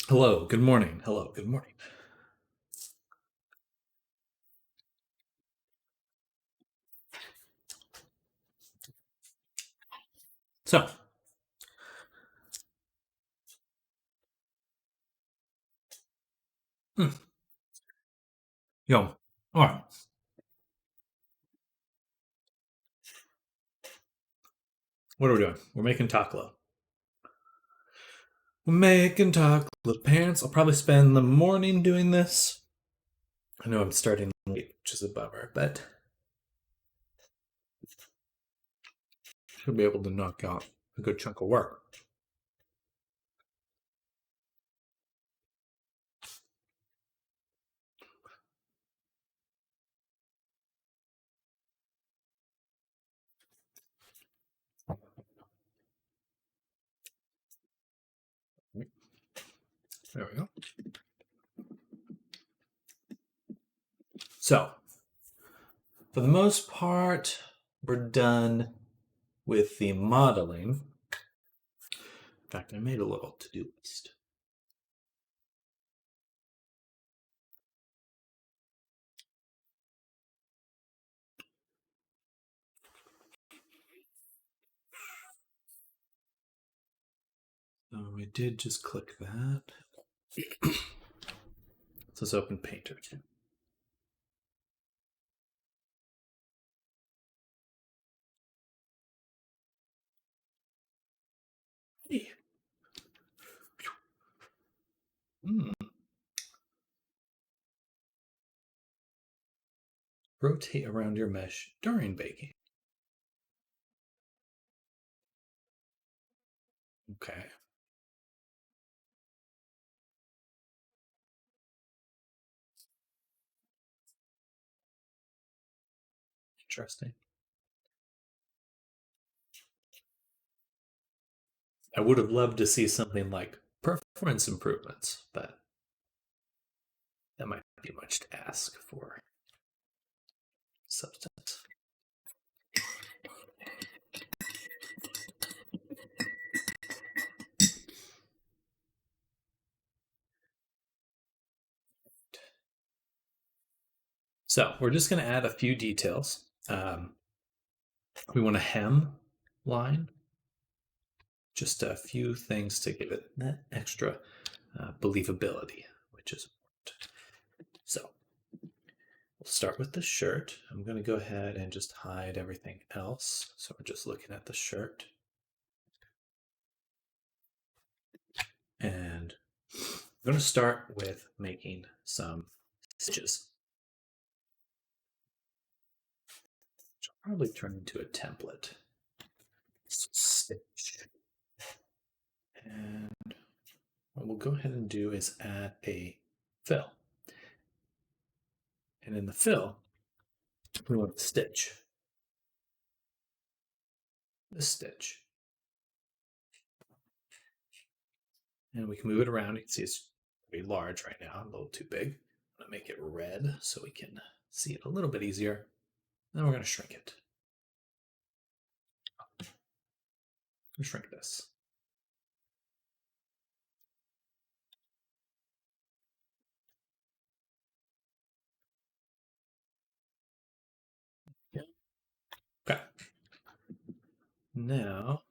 Hello, good morning. Hello, good morning. So, mm, yo, all right, what are we doing? We're making Toklo. We're making Toklo pants. I'll probably spend the morning doing this. I know I'm starting late, which is a bummer, but should be able to knock out a good chunk of work. There we go. So, for the most part, we're done with the modeling. In fact, I made a little to-do list. So we did just click that. So let's open Painter. Mm. Rotate around your mesh during baking. Okay. Interesting. I would have loved to see something like performance improvements, but that might be much to ask for substance. So we're just going to add a few details. We want a hem line, just a few things to give it that extra believability, which is important. So we'll start with the shirt. I'm going to go ahead and just hide everything else. So we're just looking at the shirt. And I'm going to start with making some stitches. Which I'll probably turn into a template. Stitch. And what we'll go ahead and do is add a fill. And in the fill, we want to stitch this stitch. And we can move it around. You can see it's pretty large right now, a little too big. I'm going to make it red so we can see it a little bit easier. Then we're going to shrink it. Shrink this. Yeah. Okay. Now,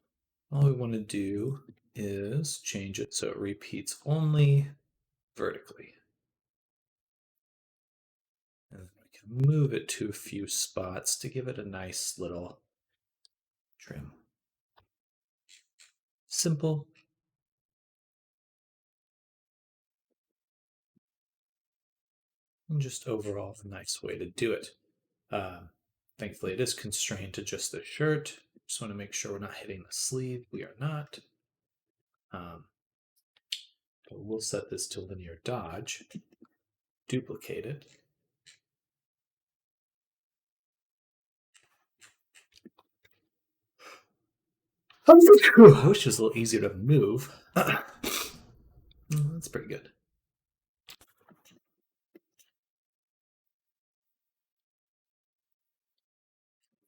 all we want to do is change it so it repeats only vertically. And we can move it to a few spots to give it a nice little trim. Simple. And just overall a nice way to do it. Thankfully, it is constrained to just the shirt. Just want to make sure we're not hitting the sleeve. We are not. But we'll set this to linear dodge. Duplicate it. I wish it was a little easier to move. That's pretty good.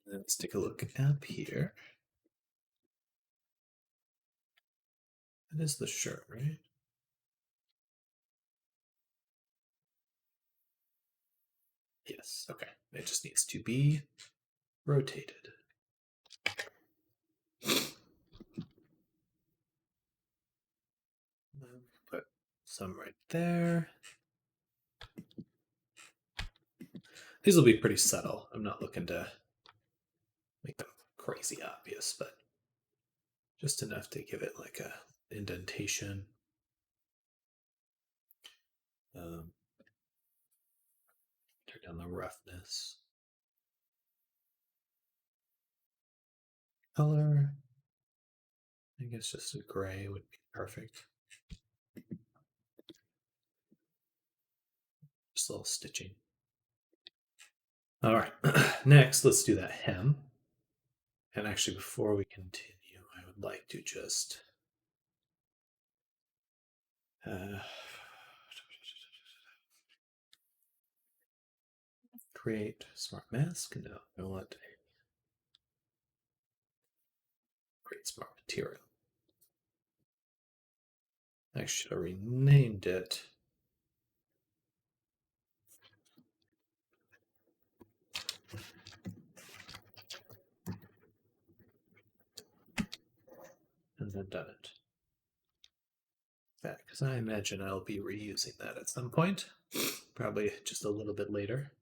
Let's take a look up here. That is the shirt, right? Yes, okay. It just needs to be rotated. Put some right there. These will be pretty subtle. I'm not looking to make them crazy obvious, but just enough to give it like a indentation. Um, turn down the roughness. Color. I guess just a gray would be perfect. Just a little stitching. All right, next let's do that hem. And actually, before we continue, I would like to just create smart mask. No, I want create smart material. I should have renamed it. And then done it. Because I imagine I'll be reusing that at some point, probably just a little bit later.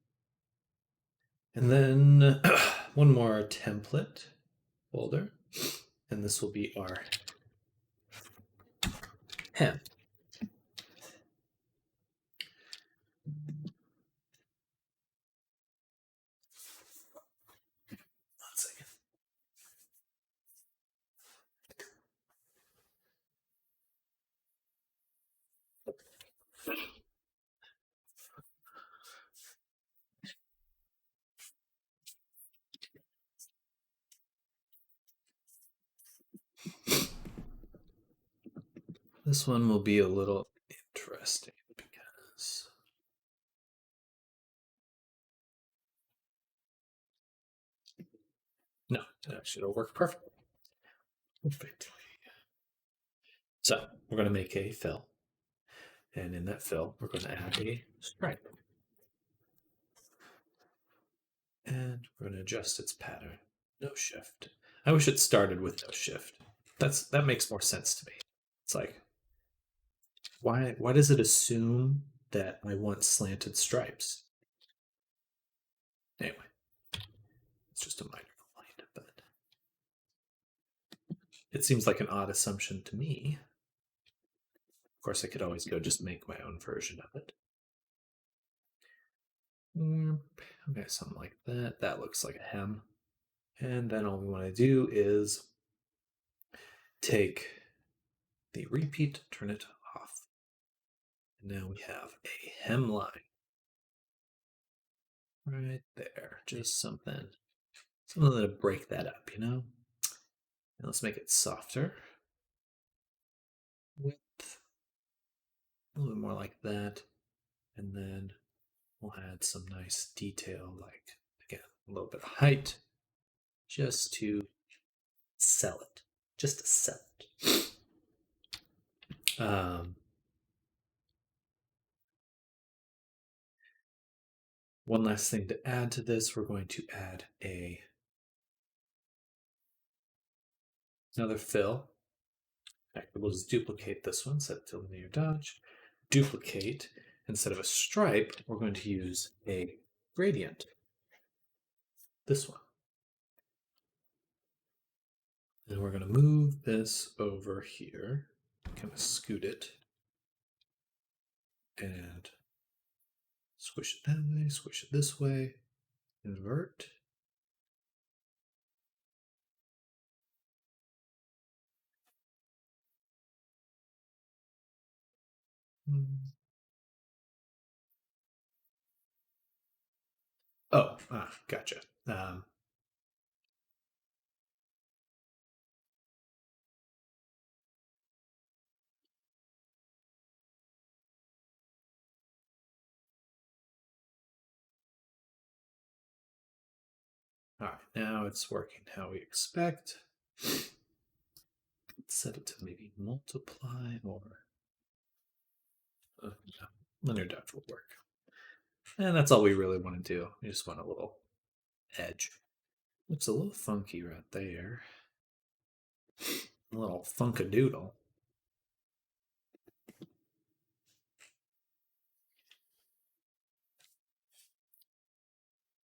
And then one more template folder, and this will be our hem. One second. This one will be a little interesting because no, it actually will work perfectly. Perfect. So we're going to make a fill, and in that fill, we're going to add a stripe, and we're going to adjust its pattern. No shift. I wish it started with no shift. That makes more sense to me. It's like, why does it assume that I want slanted stripes? Anyway, it's just a minor complaint, but it seems like an odd assumption to me. Of course, I could always go just make my own version of it. Okay, something like that. That looks like a hem. And then all we want to do is take the repeat, turn it off. And now we have a hemline. Right there. Just something to break that up, you know? And let's make it softer. Width. A little bit more like that. And then we'll add some nice detail, like, again, a little bit of height, just to sell it. Just to sell it. One last thing to add to this, we're going to add another fill. In fact, we'll just duplicate this one, set to linear dodge, duplicate. Instead of a stripe, we're going to use a gradient. This one. And we're going to move this over here, kind of scoot it, and squish it that way, squish it this way, invert. Oh, gotcha. All right, now it's working how we expect. Set it to maybe multiply or no, linear dodge will work. And that's all we really want to do. We just want a little edge. Looks a little funky right there. A little funkadoodle.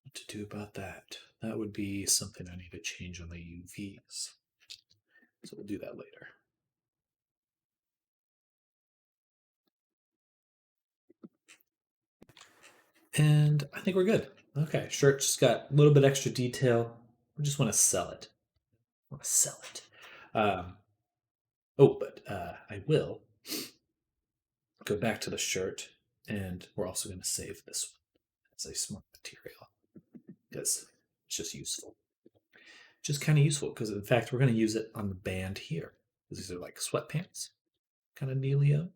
What to do about that? That would be something I need to change on the UVs. So we'll do that later. And I think we're good. Okay, shirt just got a little bit extra detail. We just want to sell it. I want to sell it. But I will go back to the shirt, and we're also going to save this one as a smart material because it's just useful. Just kind of useful because, in fact, we're going to use it on the band here. These are like sweatpants, kind of dealio.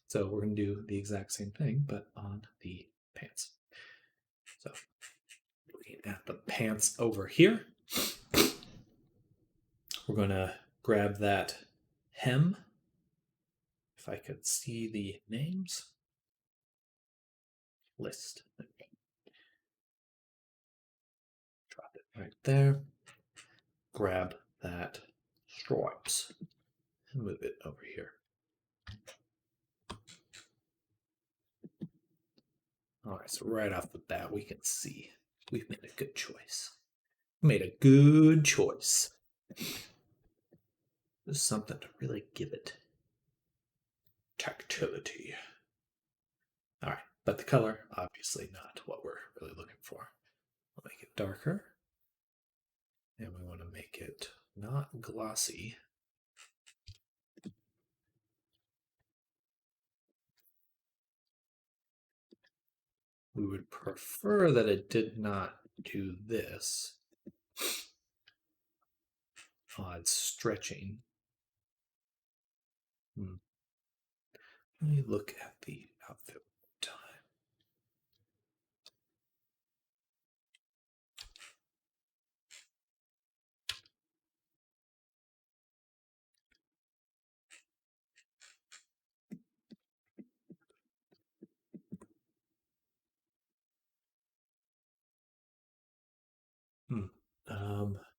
So we're going to do the exact same thing, but on the pants. So looking at the pants over here, we're going to grab that hem. If I could see the names. List. Drop it right there. Grab that stripes and move it over here. All right, so right off the bat, we can see we've made a good choice. Made a good choice. There's something to really give it tactility. All right, but the color, obviously not what we're really looking for. We'll make it darker. And we want to make it not glossy. We would prefer that it did not do this. Odd stretching. Let me look at the outfit one time.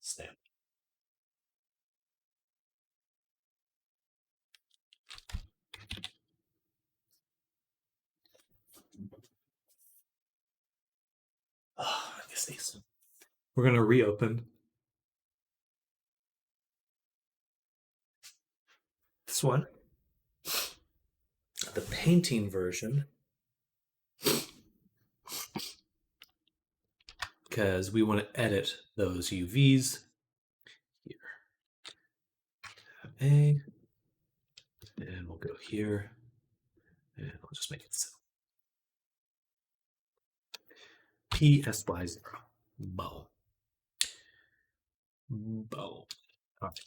Snap. Oh, I guess these. We're gonna reopen this one, the painting version, because we want to edit those UVs here. A, and we'll go here, and we'll just make it simple. PSY0. Bow. Bow. All right.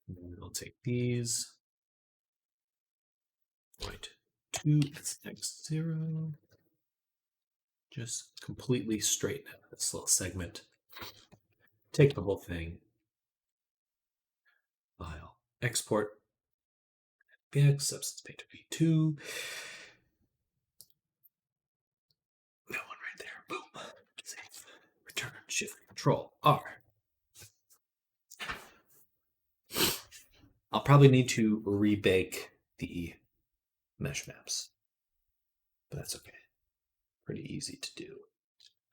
And then we'll take these. 0.2 x 0. Just completely straighten out this little segment. Take the whole thing. File. Export. BX, Substance Painter V2. That one right there. Boom. Save. Return. Shift Control R. I'll probably need to rebake the mesh maps, but that's okay. Pretty easy to do.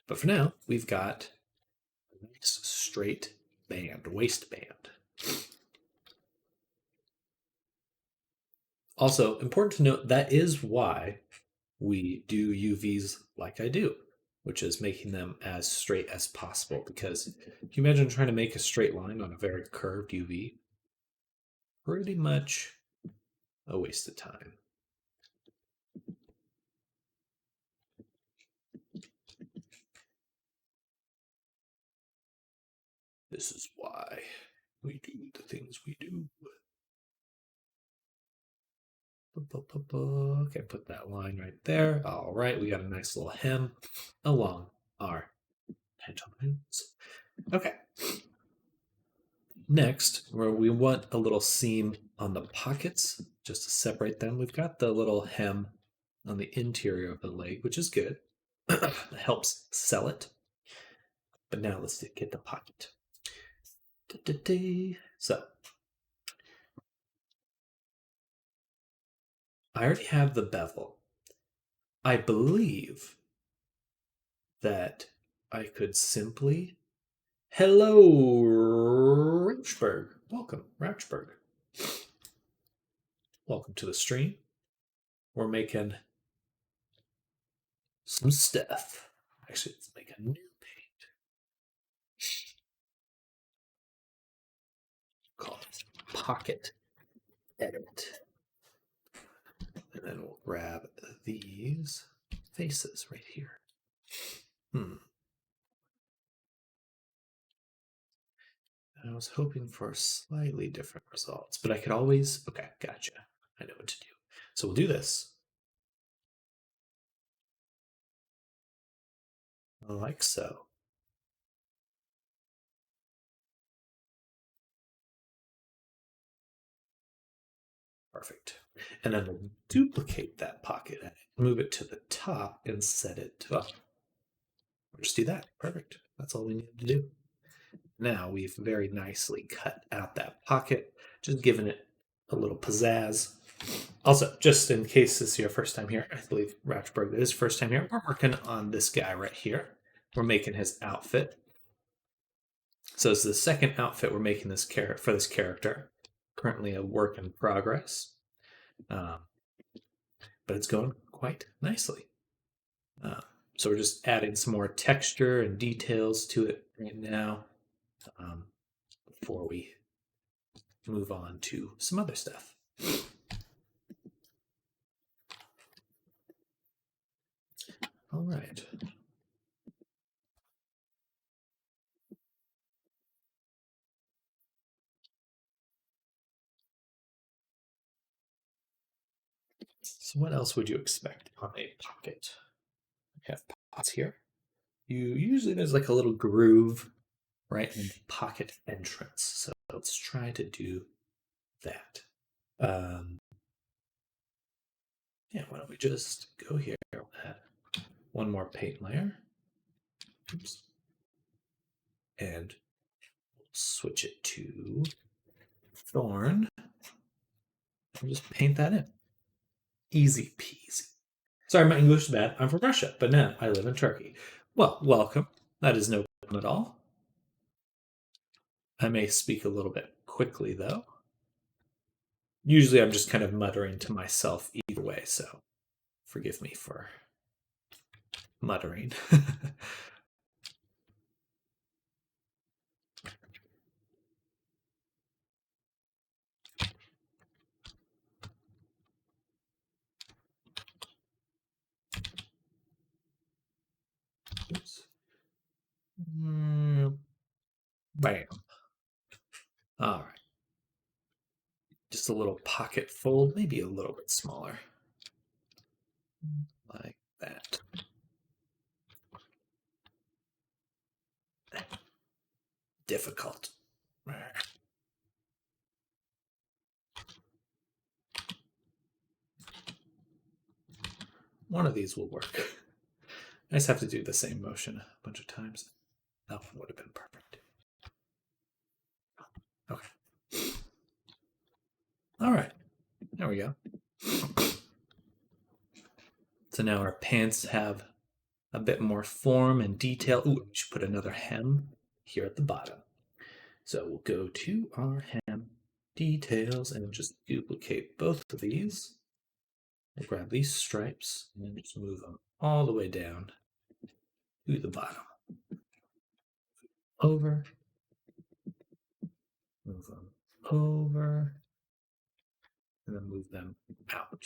But for now, we've got a nice straight band, waistband. Also, important to note, that is why we do UVs like I do, which is making them as straight as possible. Because can you imagine trying to make a straight line on a very curved UV? Pretty much a waste of time. This is why we do the things we do. Okay, put that line right there. All right, we got a nice little hem along our pantaloons. Okay. Next, where we want a little seam on the pockets, just to separate them, we've got the little hem on the interior of the leg, which is good. that helps sell it. But now let's get the pocket. So I already have the bevel. I believe that I could simply. Hello, Rauchberg. Welcome, Rauchberg. Welcome to the stream. We're making some stuff. Actually, let's make a new paint. Call it Pocket Edit. And then we'll grab these faces right here. I was hoping for slightly different results, but I could always. Okay, gotcha. I know what to do. So we'll do this. Like so. Perfect. And then we'll duplicate that pocket edit, move it to the top, and set it to up. We'll just do that. Perfect. That's all we need to do. Now we've very nicely cut out that pocket, just giving it a little pizzazz. Also, just in case this is your first time here, I believe Ratchberg is first time here. We're working on this guy right here. We're making his outfit. So it's the second outfit we're making this for this character. Currently a work in progress, but it's going quite nicely. So we're just adding some more texture and details to it right now before we move on to some other stuff. All right. So what else would you expect on a pocket? We have pockets here. Usually there's like a little groove right in the pocket entrance. So let's try to do that. Yeah, why don't we just go here, add one more paint layer. Oops. And switch it to Thorn. And just paint that in. Easy peasy. Sorry, my English is bad. I'm from Russia, but now I live in Turkey. Well, welcome. That is no problem at all. I may speak a little bit quickly, though. Usually I'm just kind of muttering to myself either way, so forgive me for muttering. Oops. Bam. All right. Just a little pocket fold, maybe a little bit smaller. Like that. Difficult. One of these will work. I just have to do the same motion a bunch of times. That one would have been perfect. Okay. All right. There we go. So now our pants have a bit more form and detail. Ooh, we should put another hem here at the bottom. So we'll go to our hem details and just duplicate both of these. We'll grab these stripes and just move them all the way down to the bottom. Over. Move them over. And then move them out.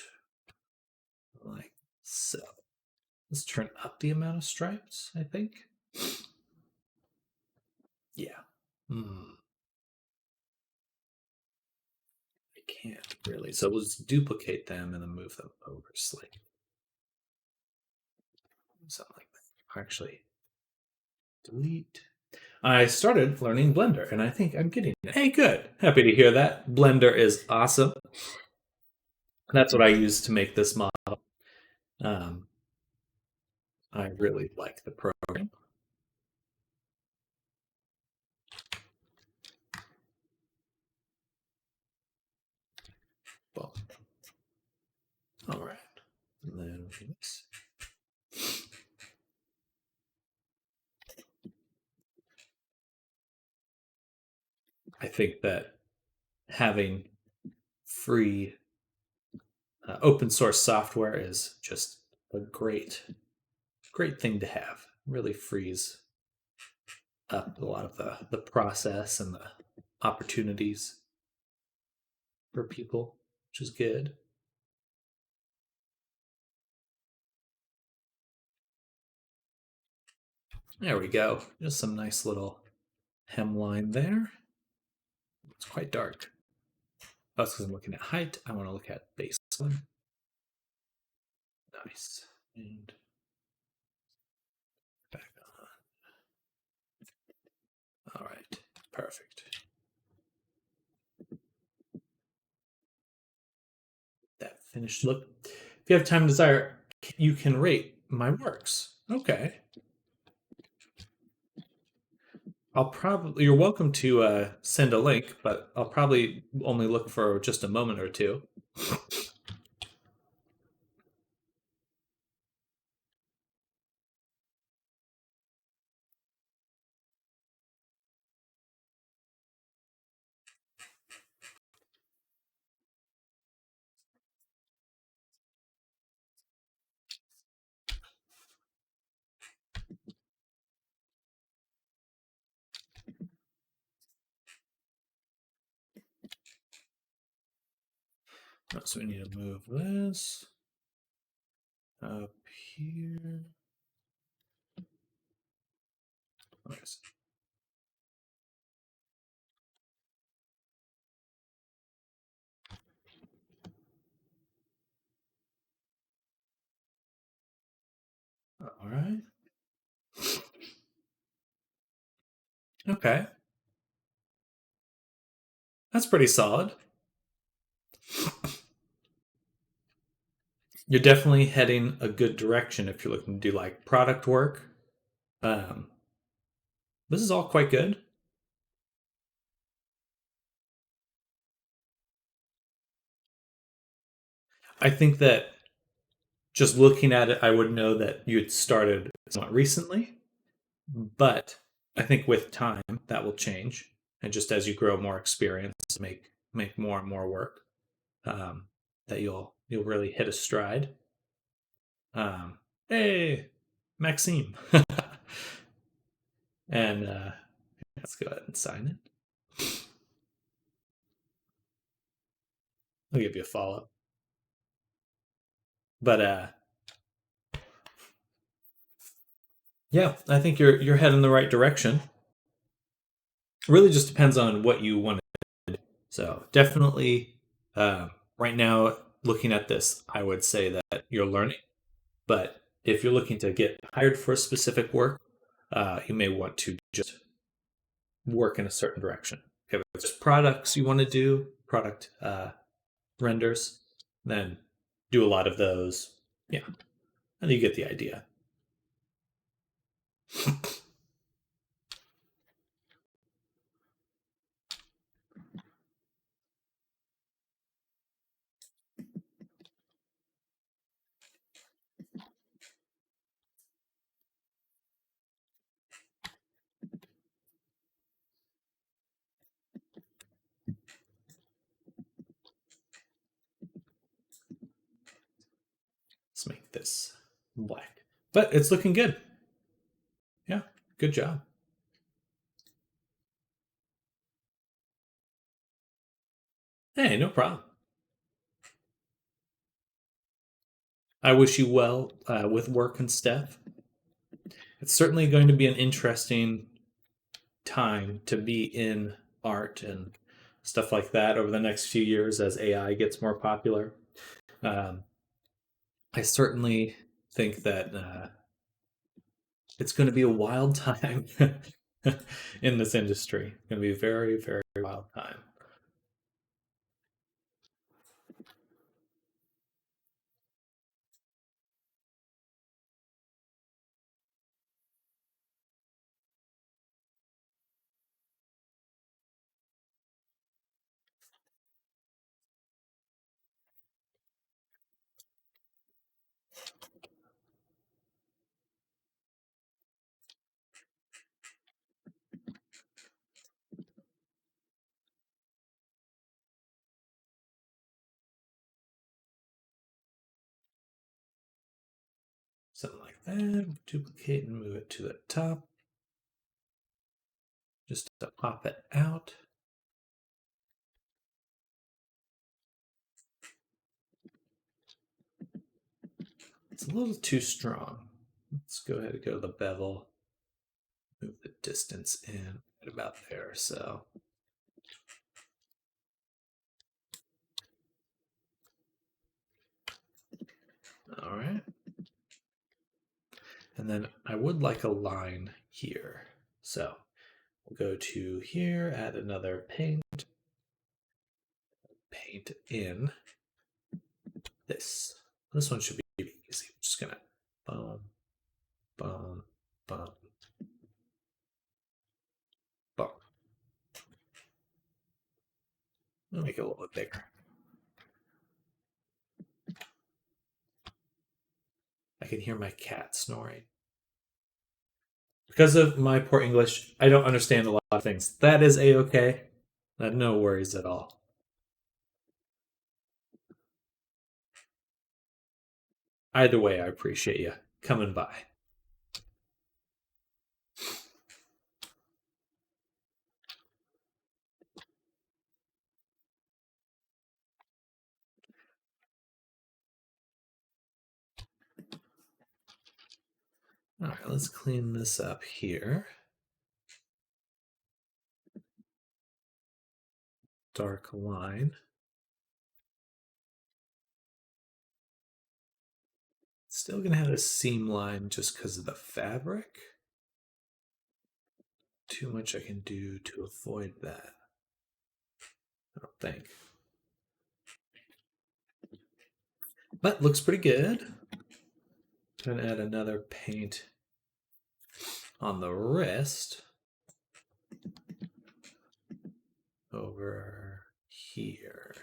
Like so. Let's turn up the amount of stripes, I think. Yeah. I can't really. So we'll just duplicate them and then move them over slightly. Something like that. Actually, delete. I started learning Blender, and I think I'm getting it. Hey, good. Happy to hear that. Blender is awesome. That's what I use to make this model. I really like the program. Well, all right. And then this. I think that having free open source software is just a great thing to have. Really frees up a lot of the process and the opportunities for people, which is good. There we go. Just some nice little hemline there. It's quite dark. That's because I'm looking at height. I want to look at baseline. Nice. And back on. All right. Perfect. That finished look. If you have time and desire, you can rate my works. Okay. I'll probably, you're welcome to send a link, but I'll probably only look for just a moment or two. So we need to move this up here. Nice. All right. Okay. That's pretty solid. You're definitely heading a good direction if you're looking to do like product work. Um, this is all quite good. I think that just looking at it, I would know that you had started somewhat recently, but I think with time that will change, and just as you grow more experience, make more and more work, um, that you'll really hit a stride. Um, hey, Maxime, and let's go ahead and sign it. I'll give you a follow, but yeah, I think you're heading in the right direction. It really just depends on what you want. So definitely, right now, looking at this, I would say that you're learning. But if you're looking to get hired for a specific work, you may want to just work in a certain direction. If it's products you want to do, product renders, then do a lot of those. Yeah, and you get the idea. Let's make this black. But it's looking good. Yeah, good job. Hey, no problem. I wish you well with work and stuff. It's certainly going to be an interesting time to be in art and stuff like that over the next few years as AI gets more popular. Um, I certainly think that it's going to be a wild time in this industry. It's going to be a very, very wild time. And duplicate and move it to the top. Just to pop it out. It's a little too strong. Let's go ahead and go to the bevel. Move the distance in right about there. So all right. And then I would like a line here. So we'll go to here, add another paint in this. This one should be easy. I'm just gonna boom, boom, boom, boom. I'll make it a little bit bigger. I can hear my cat snoring. Because of my poor English, I don't understand a lot of things. That is a-okay. No worries at all. Either way, I appreciate you coming by. All right, let's clean this up here. Dark line. Still going to have a seam line just because of the fabric. Too much I can do to avoid that, I don't think. But looks pretty good. Going to add another paint on the wrist over here.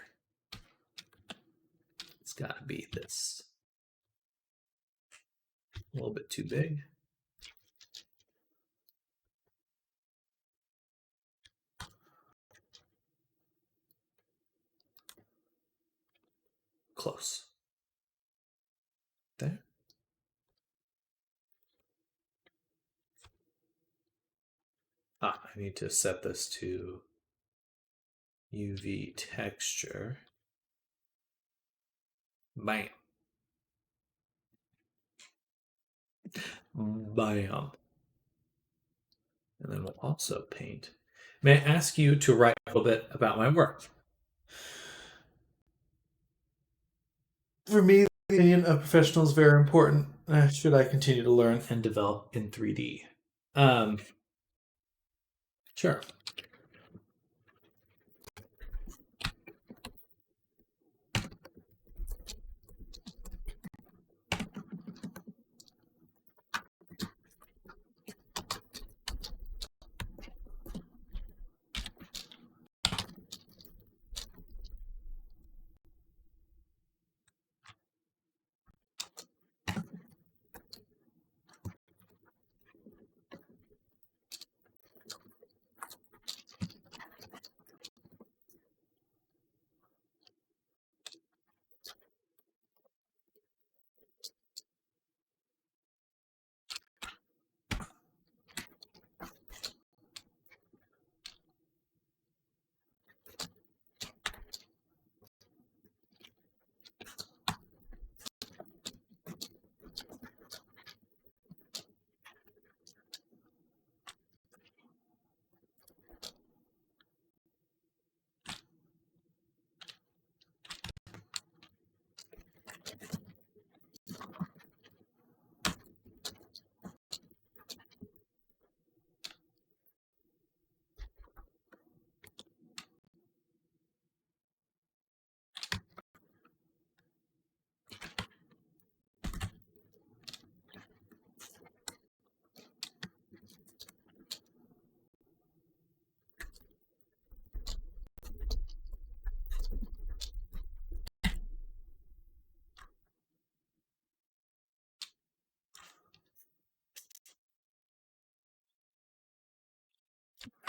It's got to be this. A little bit too big. Close. There. I need to set this to UV texture. Bam. Bam. And then we'll also paint. May I ask you to write a little bit about my work? For me, the opinion of professionals is very important. Should I continue to learn and develop in 3D? Sure.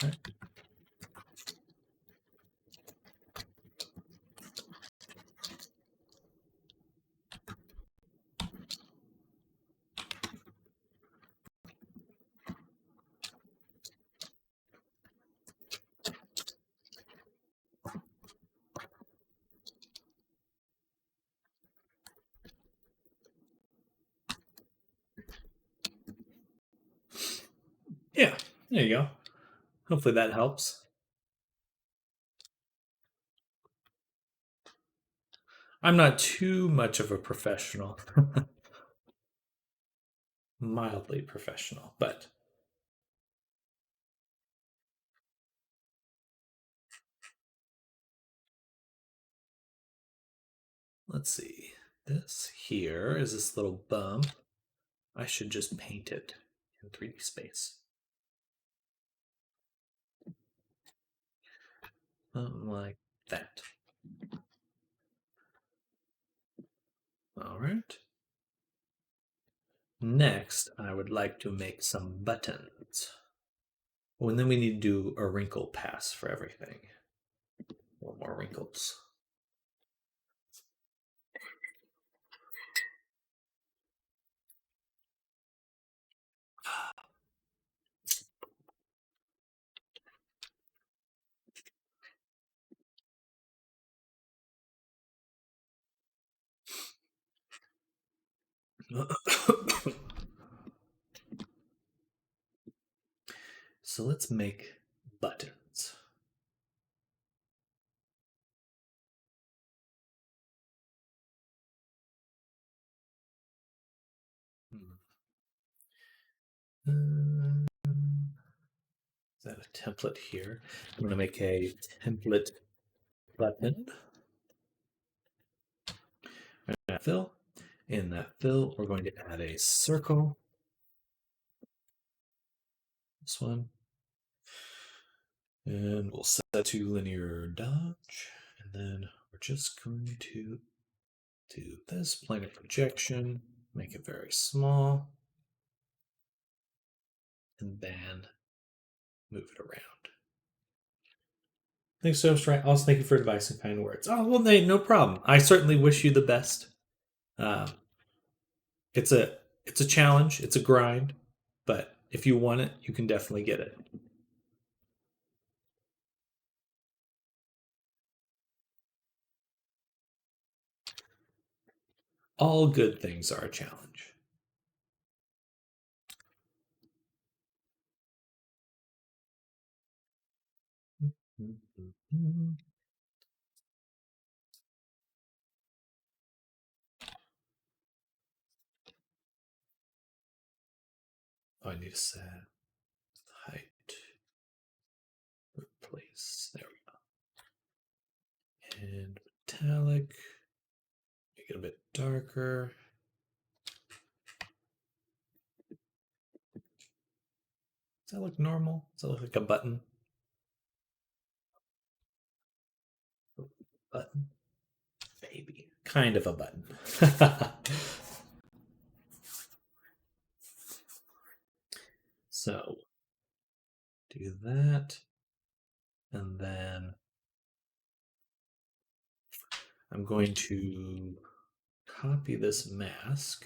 Right. Yeah, there you go. Hopefully that helps. I'm not too much of a professional, mildly professional, but let's see. This here is this little bump. I should just paint it in 3D space. Something like that. All right. Next, I would like to make some buttons. Oh, and then we need to do a wrinkle pass for everything. One more wrinkles. So let's make buttons. Hmm. Is that a template here? I'm going to make a template button. Fill. In that fill, we're going to add a circle. This one. And we'll set to linear dodge. And then we're just going to do this plane of projection, make it very small, and then move it around. Thanks so much. Also, thank you for advice and kind words. Oh, well, Nate, no problem. I certainly wish you the best. Um, it's a challenge. It's a grind, but if you want it, you can definitely get it. All good things are a challenge. Oh, I need to set height. Replace. There we go. And metallic. Make it a bit darker. Does that look normal? Does that look like a button? Button? Maybe. Kind of a button. So, do that. And then I'm going to copy this mask.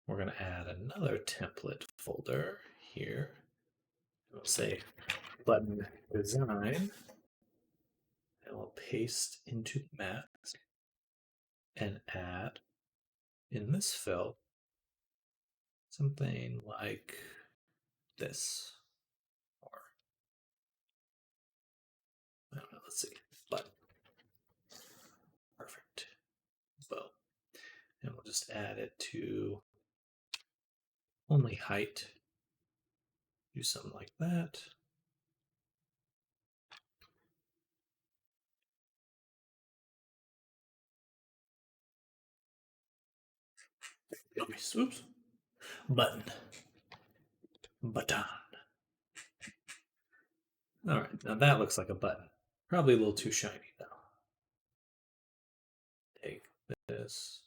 We're going to add another template folder here. We'll say button design. And we'll paste into the mask and add in this fill something like this. Or, I don't know, let's see. Button. Perfect. Boom. And we'll just add it to only height. Do something like that. Oops. Button. Button. All right, now that looks like a button. Probably a little too shiny though. Take this.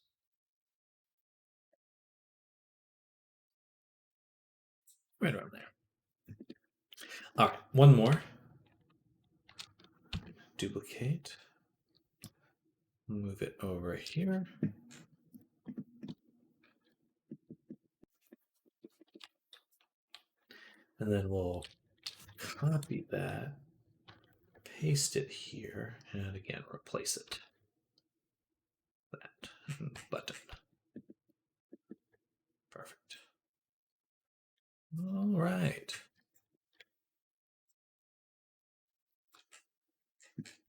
Right around there. All right, one more. Duplicate. Move it over here. And then we'll copy that, paste it here, and again, replace it. That button. Perfect.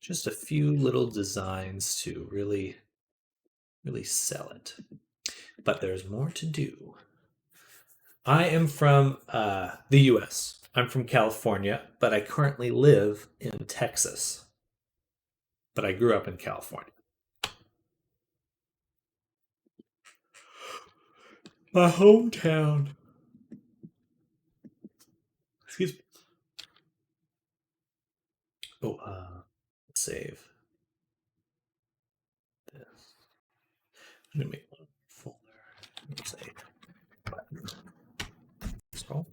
just a few little designs to really sell it. But there's more to do. I am from the US. I'm from California, but I currently live in Texas. But I grew up in California. My hometown. Excuse me. Oh, save this. I'm gonna make one folder. Let's say button. Scroll.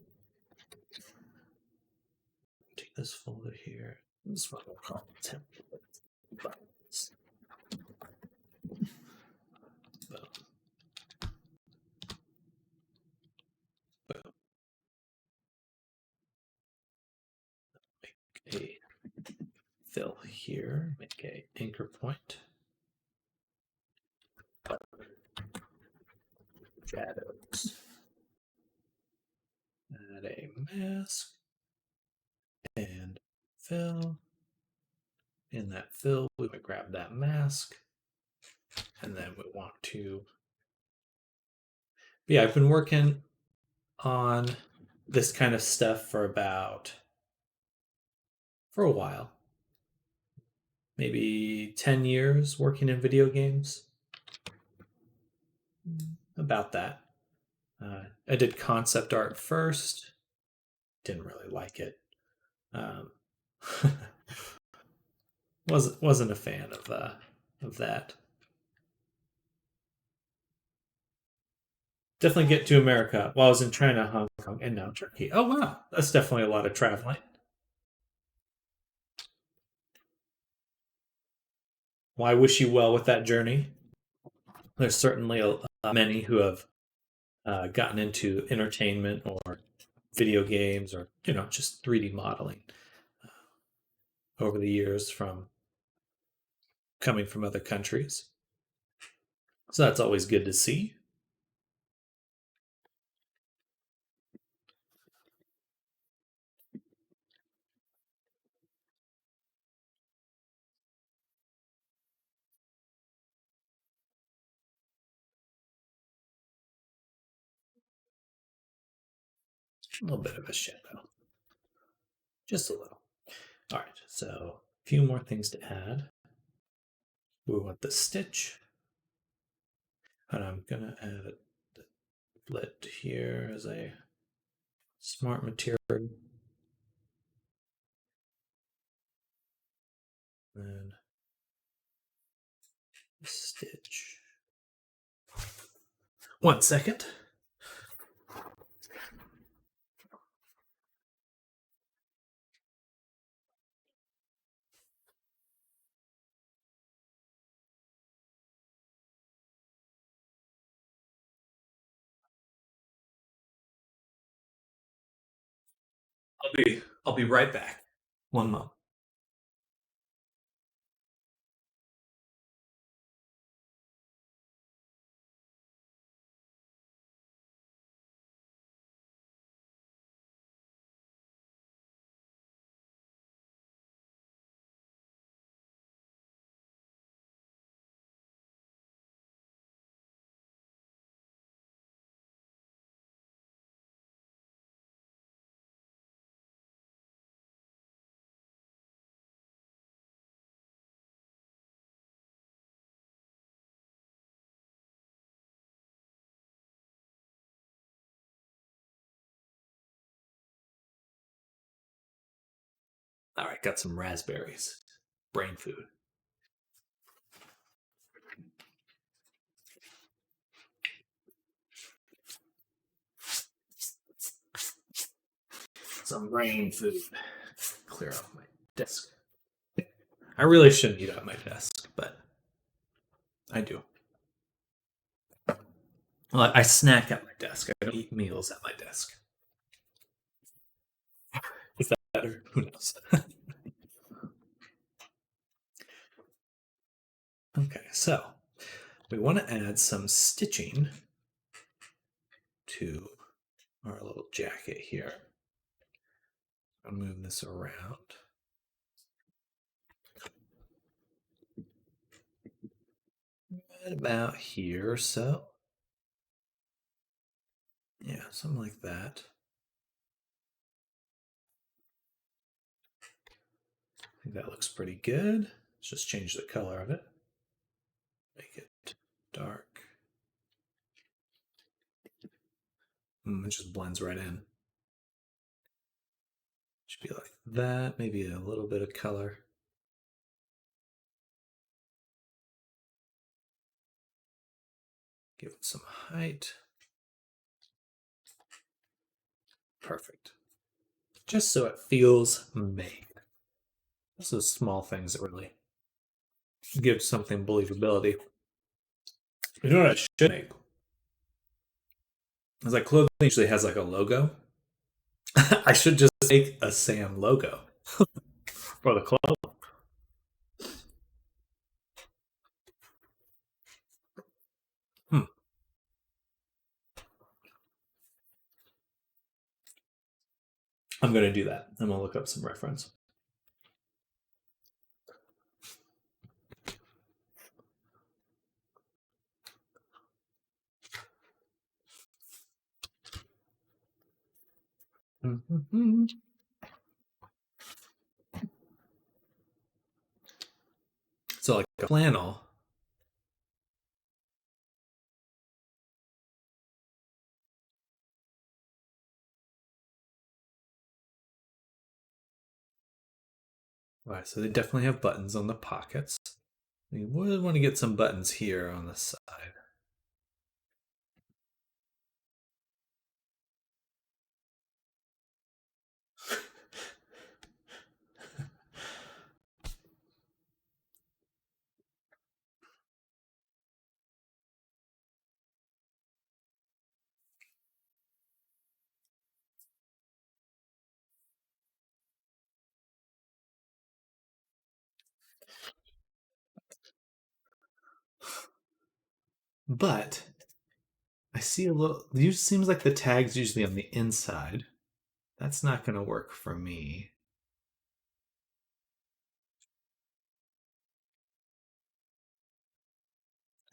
Take this folder here. This one we'll call template buttons. Boom. Boom. Make a fill here. Make a anchor point. Shadows. Add a mask and fill. In that fill, we would grab that mask, and then we want to. Yeah, I've been working on this kind of stuff for a while, maybe 10 years working in video games. About that. I did concept art first. Didn't really like it. Wasn't a fan of that. Definitely get to America. Well, I was in China, Hong Kong, and now Turkey. Oh wow, that's definitely a lot of traveling. Well, I wish you well with that journey. There's certainly many who have gotten into entertainment or video games or just 3D modeling over the years from coming from other countries. So that's always good to see. A little bit of a shadow. Just a little. All right, so a few more things to add. We want the stitch. And I'm going to add a split here as a smart material. And stitch. 1 second. I'll be right back. 1 moment. All right, got some raspberries. Brain food. Some brain food. Clear off my desk. I really shouldn't eat at my desk, but I do. Well, I snack at my desk. I don't eat meals at my desk. Is that better? Who knows? Okay, so we want to add some stitching to our little jacket here. I'll move this around. about here or so. Yeah, something like that. I think that looks pretty good. Let's just change the color of it. Make it dark. It just blends right in. Should be like that. Maybe a little bit of color. Give it some height. Perfect. Just so it feels made. Those small things that really give something believability. You know what I should make? It's like clothing usually has like a logo. I should just make a Sam logo for the club. Hmm. I'm going to do that. I'm going to look up some reference. Mm-hmm. So, like a flannel. Right, so they definitely have buttons on the pockets. We would want to get some buttons here on the side. But I see a little. It seems like the tag's usually on the inside. That's not going to work for me.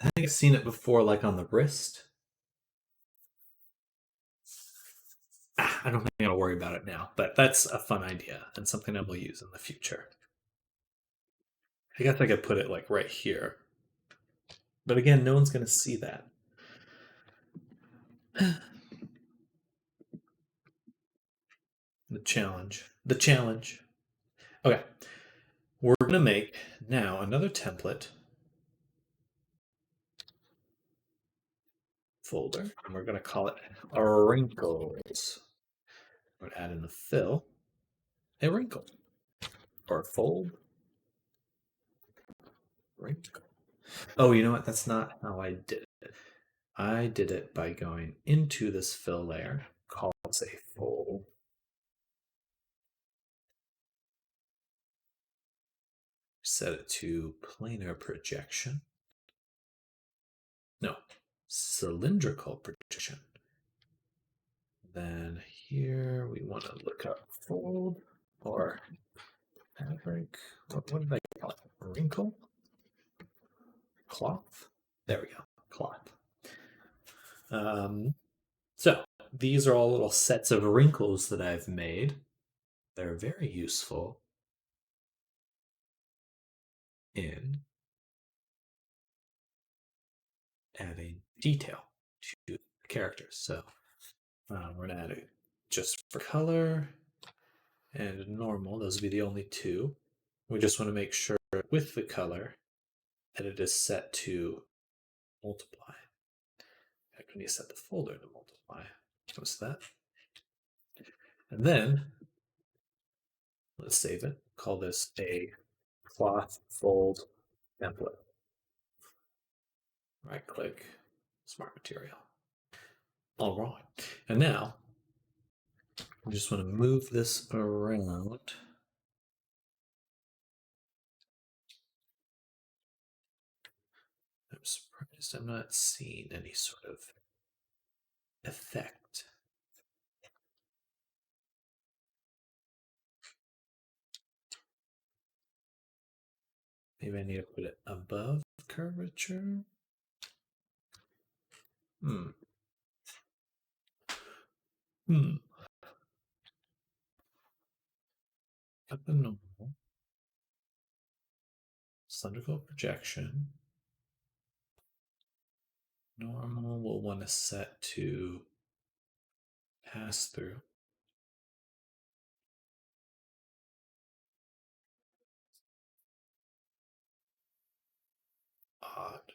I think I've seen it before, like on the wrist. I don't think I'm going to worry about it now, but that's a fun idea and something I will use in the future. I guess I could put it like right here. But again, no one's going to see that. The challenge. The challenge. Okay. We're going to make now another template folder, and we're going to call it wrinkles. We're going to add in the fill a wrinkle or a fold wrinkle. Oh, you know what? That's not how I did it. I did it by going into this fill layer, call it a fold. Set it to planar projection. No, cylindrical projection. Then here we want to look up fold or fabric. What did I call it? Wrinkle? Cloth? There we go. Cloth. So these are all little sets of wrinkles that I've made. They're very useful in adding detail to the characters. So we're going to add it just for color and normal. Those would be the only two. We just want to make sure with the color that it is set to multiply. In fact, we need to set the folder to multiply. What's that? And then let's save it. Call this a cloth fold template. Right click, smart material. All right. And now I just want to move this around. I'm surprised I'm not seeing any sort of effect. Maybe I need to put it above curvature. Hmm. Hmm. Got the normal. Cylindrical projection. Normal we'll want to set to pass through. Odd.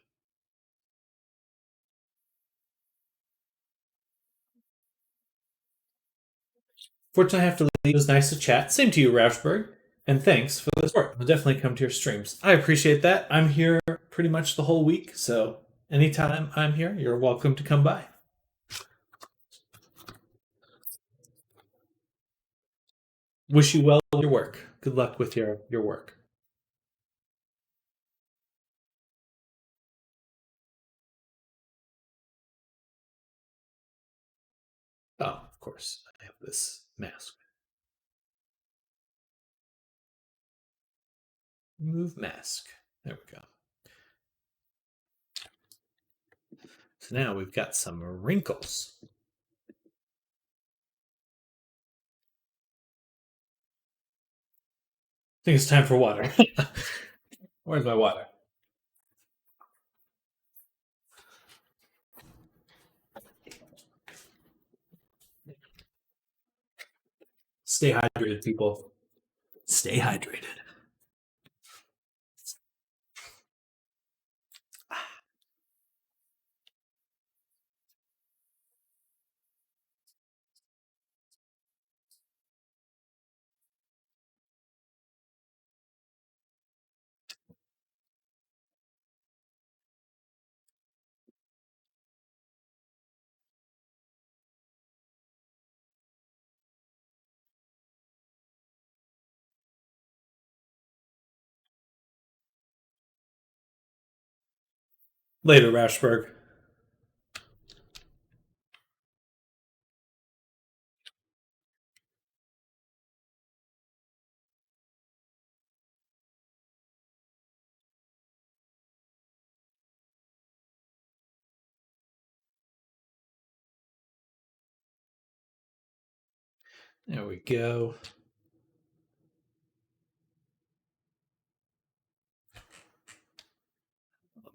Fortunately, I have to leave. It was nice to chat. Same to you, Rashberg. And thanks for the support. I'll definitely come to your streams. I appreciate that. I'm here pretty much the whole week, so anytime I'm here, you're welcome to come by. Wish you well with your work. Good luck with your work. Oh, of course, I have this mask. Remove mask. There we go. So now we've got some wrinkles. I think it's time for water. Where's my water? Stay hydrated, people. Stay hydrated. Later, Rashberg. There we go.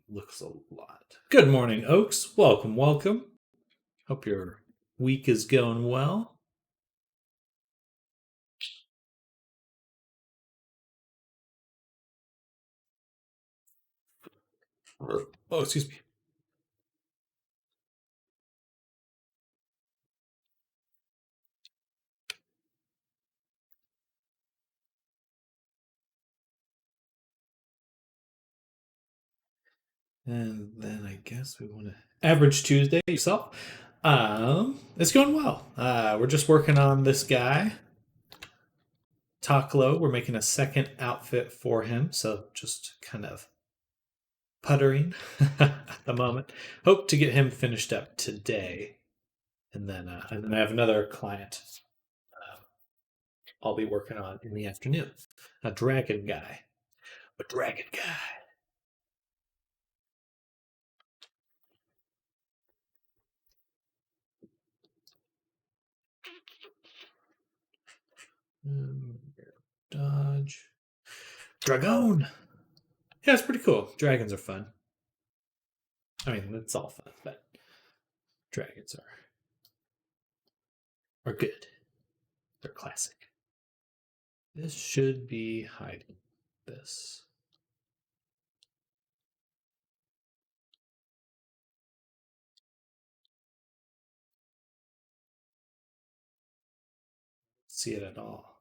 Looks a lot. Good morning, Oaks. Welcome, welcome. Hope your week is going well. Oh, excuse me. And then I guess we want to average Tuesday yourself. It's going well. We're just working on this guy, Toklo. We're making a second outfit for him, so just kind of puttering at the moment. Hope to get him finished up today, and then I have another client uh, I'll be working on in the afternoon. A dragon guy. A dragon guy. Um, Dodge. Dragon! Yeah, it's pretty cool. Dragons are fun. I mean, it's all fun, but dragons are good. They're classic. This should be hiding this. See it at all.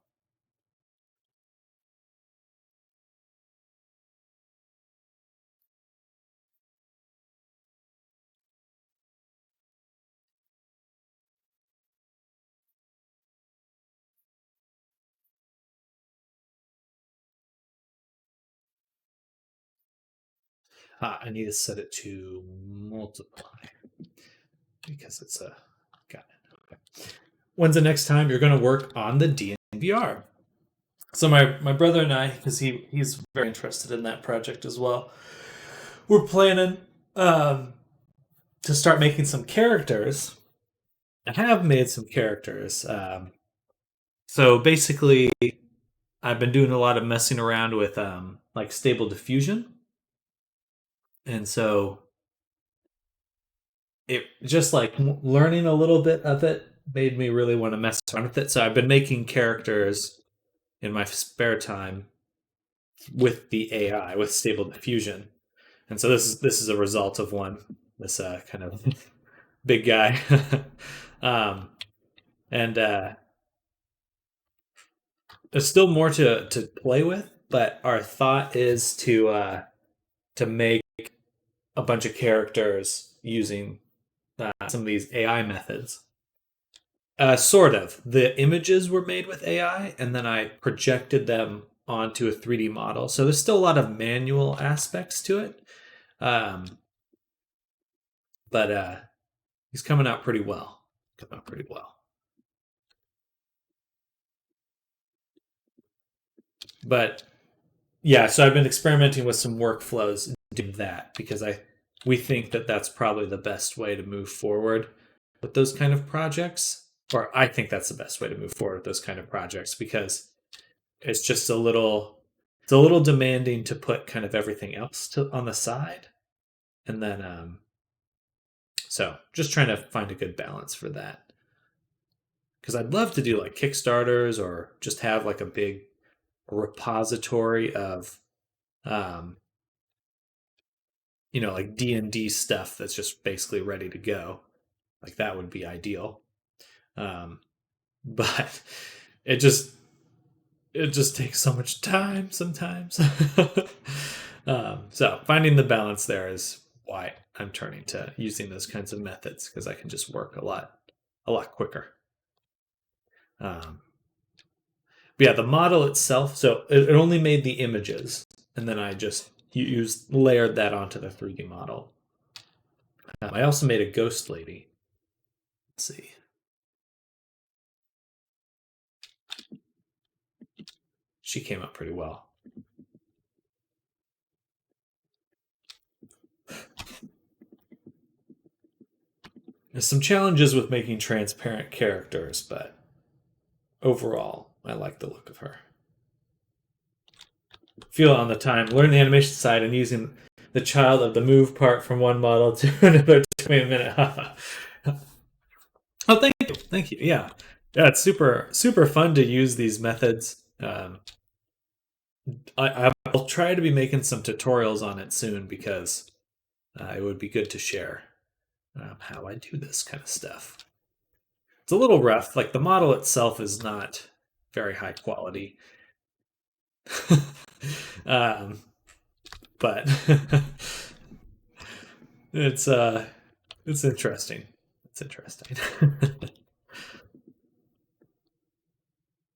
I need to set it to multiply because it's a. Got it. Okay. When's the next time you're going to work on the DNVR? So my brother and I, because he's very interested in that project as well. We're planning. Um, to start making some characters. I have made some characters. So basically, I've been doing a lot of messing around with like stable diffusion, and so it just like learning a little bit of it made me really want to mess around with it. So I've been making characters in my spare time with the AI with stable diffusion, and so this is a result of one this kind of big guy, um, and there's still more to play with. But our thought is to make a bunch of characters using some of these AI methods. Sort of. The images were made with AI, and then I projected them onto a 3D model. So there's still a lot of manual aspects to it, um, but he's coming out pretty well. Coming out pretty well. But yeah, so I've been experimenting with some workflows and doing that because we think that that's probably the best way to move forward with those kind of projects. Or I think that's the best way to move forward with those kind of projects because it's just a little demanding to put kind of everything else on the side, and then so just trying to find a good balance for that because I'd love to do like Kickstarters or just have like a big repository of um, like D&D stuff that's just basically ready to go. Like that would be ideal. Um, but it just it just takes so much time sometimes. So finding the balance there is why I'm turning to using those kinds of methods because I can just work a lot quicker. Um, but yeah, the model itself. So it only made the images, and then I just used layered that onto the 3D model. I also made a ghost lady. Let's see. She came up pretty well. There's some challenges with making transparent characters, but overall, I like the look of her. Feel it on the time. Learn the animation side and using the child of the move part from one model to another. Took me a minute. Oh, thank you, thank you. Yeah, yeah, it's super super fun to use these methods. I'll try to be making some tutorials on it soon because it would be good to share how I do this kind of stuff. It's a little rough. Like the model itself is not very high quality, um, but it's it's interesting. It's interesting.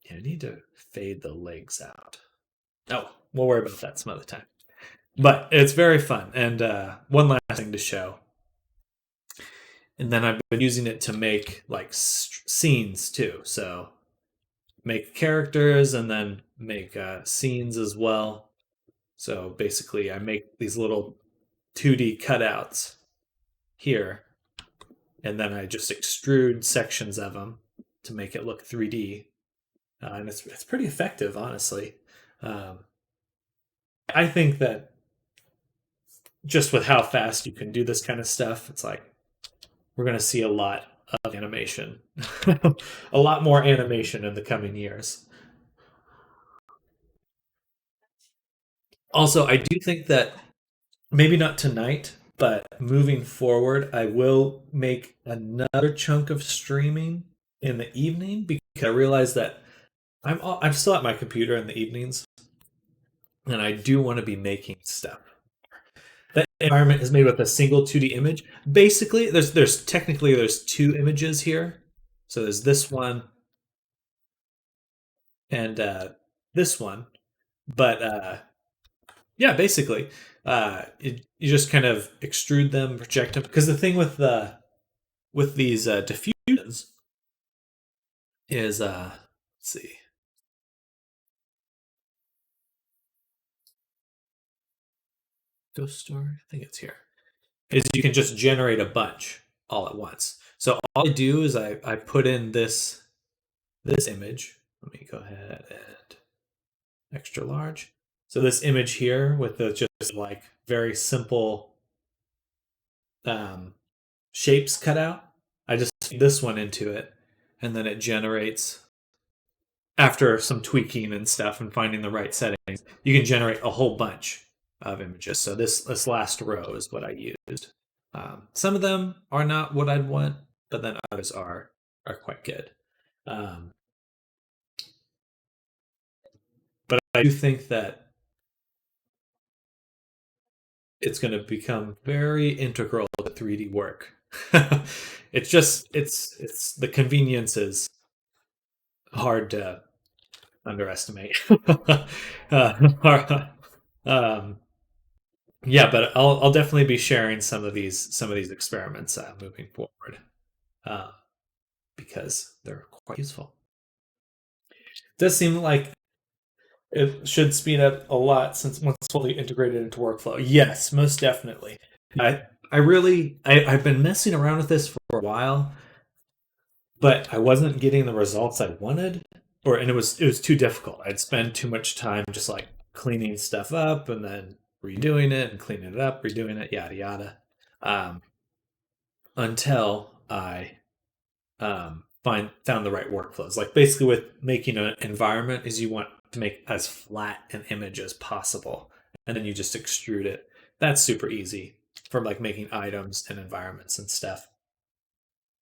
Yeah, I need to fade the legs out. Oh, we'll worry about that some other time. But it's very fun. And one last thing to show. And then I've been using it to make like scenes too. So make characters and then make scenes as well. So basically, I make these little 2D cutouts here, and then I just extrude sections of them to make it look 3D, and it's pretty effective, honestly. Um, I think that just with how fast you can do this kind of stuff, it's like we're going to see a lot of animation, a lot more animation in the coming years. Also, I do think that maybe not tonight, but moving forward, I will make another chunk of streaming in the evening because I realize that I'm still at my computer in the evenings, and I do want to be making stuff. That environment is made with a single 2D image. Basically, there's two images here. So there's this one and this one, but yeah, basically, you just kind of extrude them, project them. Because the thing with these diffusions is let's see, Ghost Story. I think it's here. is you can just generate a bunch all at once. So all I do is I put in this image. Let me go ahead and extra large. So this image here with the just like very simple um, shapes cut out. I just feed this one into it, and then it generates after some tweaking and stuff and finding the right settings. You can generate a whole bunch of images. So this last row is what I used. Some of them are not what I'd want, but then others are quite good. Um, but I do think that it's going to become very integral to 3D work. It's just it's the convenience is hard to underestimate. uh, um, yeah, but I'll definitely be sharing some of these experiments moving forward uh, because they're quite useful. It does seem like it should speed up a lot since once it's fully integrated into workflow. Yes, most definitely. I've been messing around with this for a while, but I wasn't getting the results I wanted, and it was too difficult. I'd spend too much time just like cleaning stuff up and then redoing it and cleaning it up, redoing it, yada yada, um, until I found the right workflows. Like basically with making an environment is you want to make as flat an image as possible, and then you just extrude it. That's super easy for like making items and environments and stuff.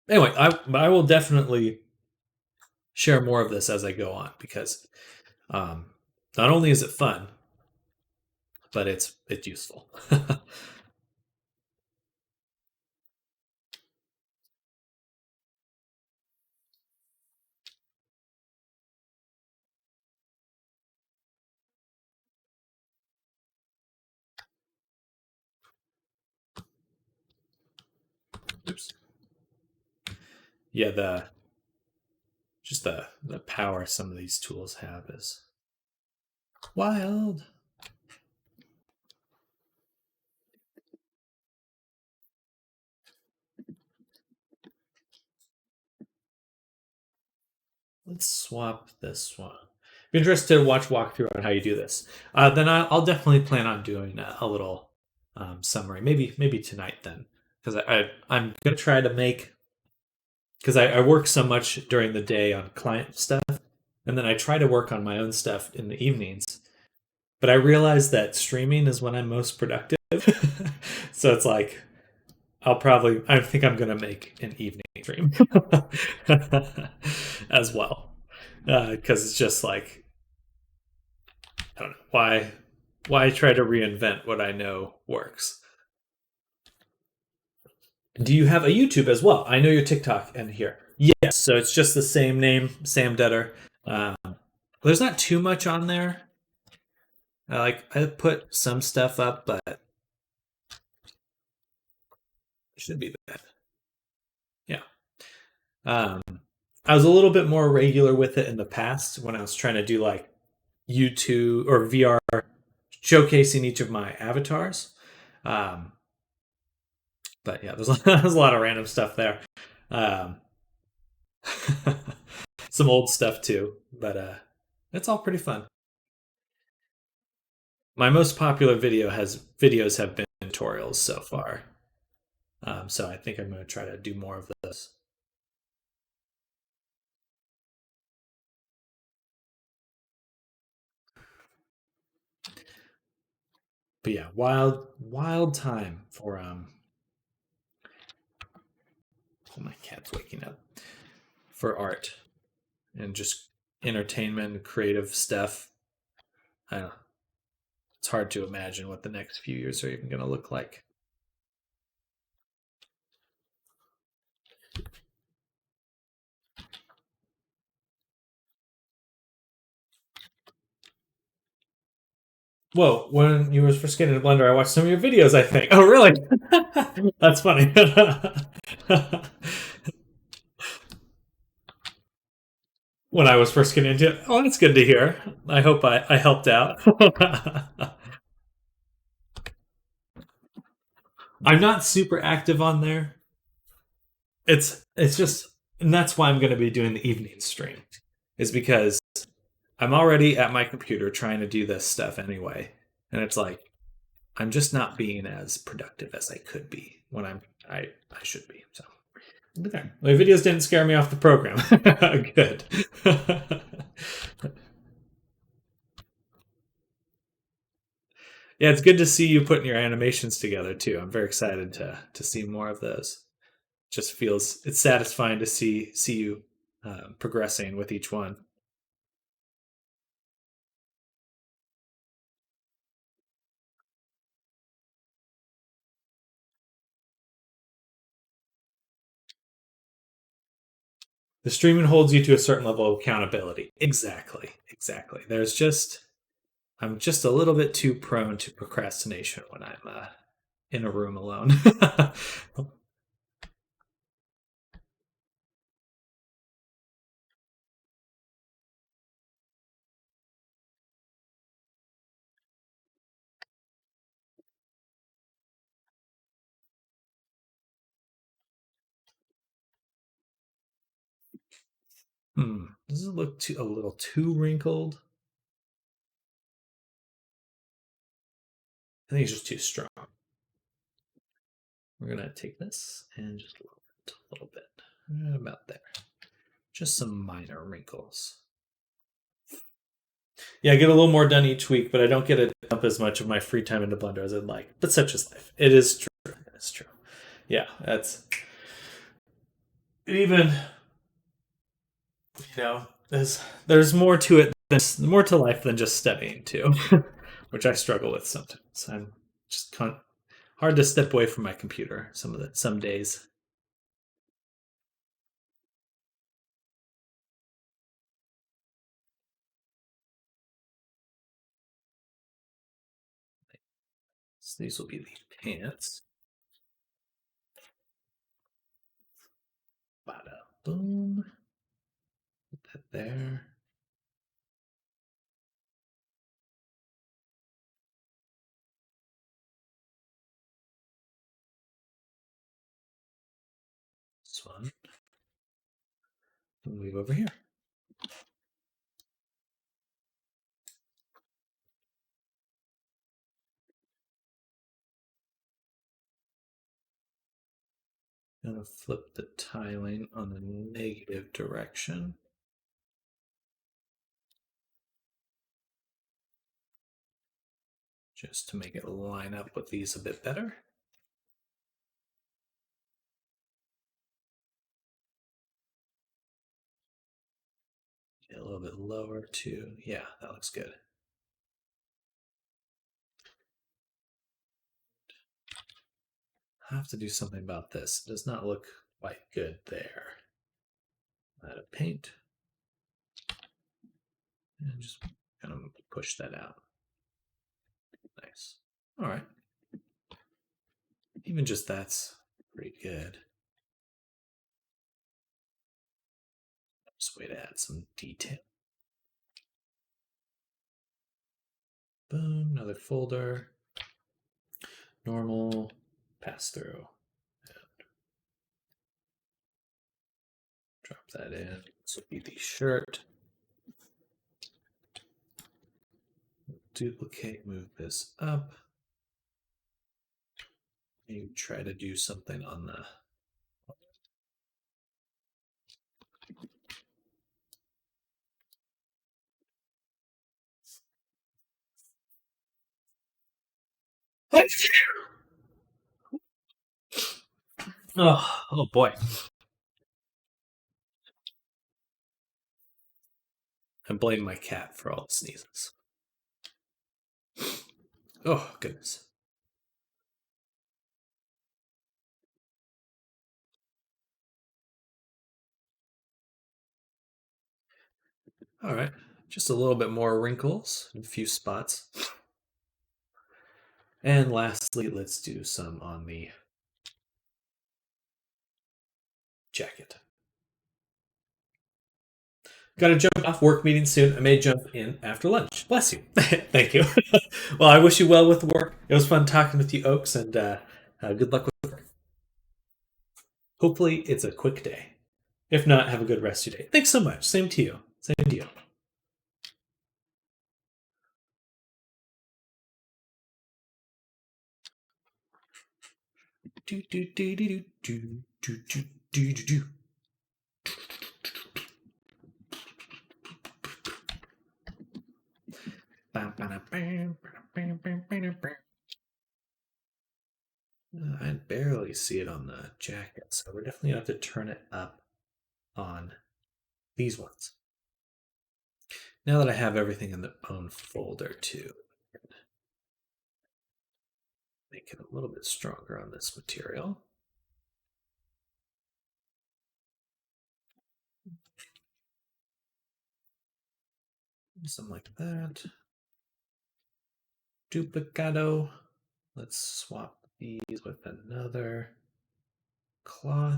Anyway, I will definitely share more of this as I go on because um, not only is it fun, but it's useful. Oops. Yeah, the power some of these tools have is wild. Let's swap this one. Be interested to watch walkthrough on how you do this. Then I'll definitely plan on doing a little summary. Maybe tonight then, because I'm gonna try to make because I work so much during the day on client stuff, and then I try to work on my own stuff in the evenings. But I realize that streaming is when I'm most productive. So it's like I think I'm gonna make an evening stream as well because it's just like I don't know why try to reinvent what I know works. Do you have a YouTube as well? I know your TikTok and here. Yes, so it's just the same name, Sam Detter. There's not too much on there. I put some stuff up, but it should be that. Yeah. Um, I was a little bit more regular with it in the past when I was trying to do like YouTube or VR showcasing each of my avatars. Um, but yeah, there's a lot of random stuff there. Um, some old stuff too, but it's all pretty fun. My most popular videos have been tutorials so far. So I think I'm going to try to do more of those. But yeah, wild time for oh, my cat's waking up for art and just entertainment, creative stuff. I don't know. It's hard to imagine what the next few years are even going to look like. Whoa, when you were first getting a blender, I watched some of your videos, I think. Oh, really? That's funny. When I was first getting into it. Oh, that's good to hear. I hope I helped out. I'm not super active on there. It's just, and that's why I'm going to be doing the evening stream, is because I'm already at my computer trying to do this stuff anyway, and it's like I'm just not being as productive as I could be when I should be. So there, my videos didn't scare me off the program. Good. Yeah, it's good to see you putting your animations together too. I'm very excited to see more of those. Just feels it's satisfying to see you progressing with each one. The streaming holds you to a certain level of accountability. Exactly, exactly. There's just I'm just a little bit too prone to procrastination when I'm in a room alone. Does it look a little too wrinkled? I think it's just too strong. We're gonna take this and just lower it a little bit, about there. Just some minor wrinkles. Yeah, I get a little more done each week, but I don't get to dump as much of my free time into Blender as I'd like. But such is life. It is true. It's true. Yeah, that's even. There's more to it. There's more to life than just studying too, which I struggle with sometimes. I'm just hard to step away from my computer some days. So these will be the pants. Bada boom. Put that there. This one. Move over here. Gonna flip the tiling on the negative direction. Just to make it line up with these a bit better. Get a little bit lower too. Yeah, that looks good. I have to do something about this. It does not look quite good there. Add a paint. And just kind of push that out. Nice. All right. Even just that's pretty good. Just way to add some detail. Boom, another folder. Normal, pass through. Drop that in. This will be the shirt. Duplicate, move this up. Maybe try to do something on the oh boy. I blame my cat for all the sneezes. Oh, goodness. All right. Just a little bit more wrinkles in a few spots. And lastly, let's do some on the jacket. Got to jump off, work meeting soon. I may jump in after lunch. Bless you. Thank you. Well, I wish you well with the work. It was fun talking with you, Oaks, and Good luck with work. Hopefully, it's a quick day. If not, have a good rest of your day. Thanks so much. Same to you. Same to you. Do do do do do do do do do do. I barely see it on the jacket, so we're definitely gonna have to turn it up on these ones. Now that I have everything in the own folder too, make it a little bit stronger on this material. Something like that. Duplicado. Let's swap these with another cloth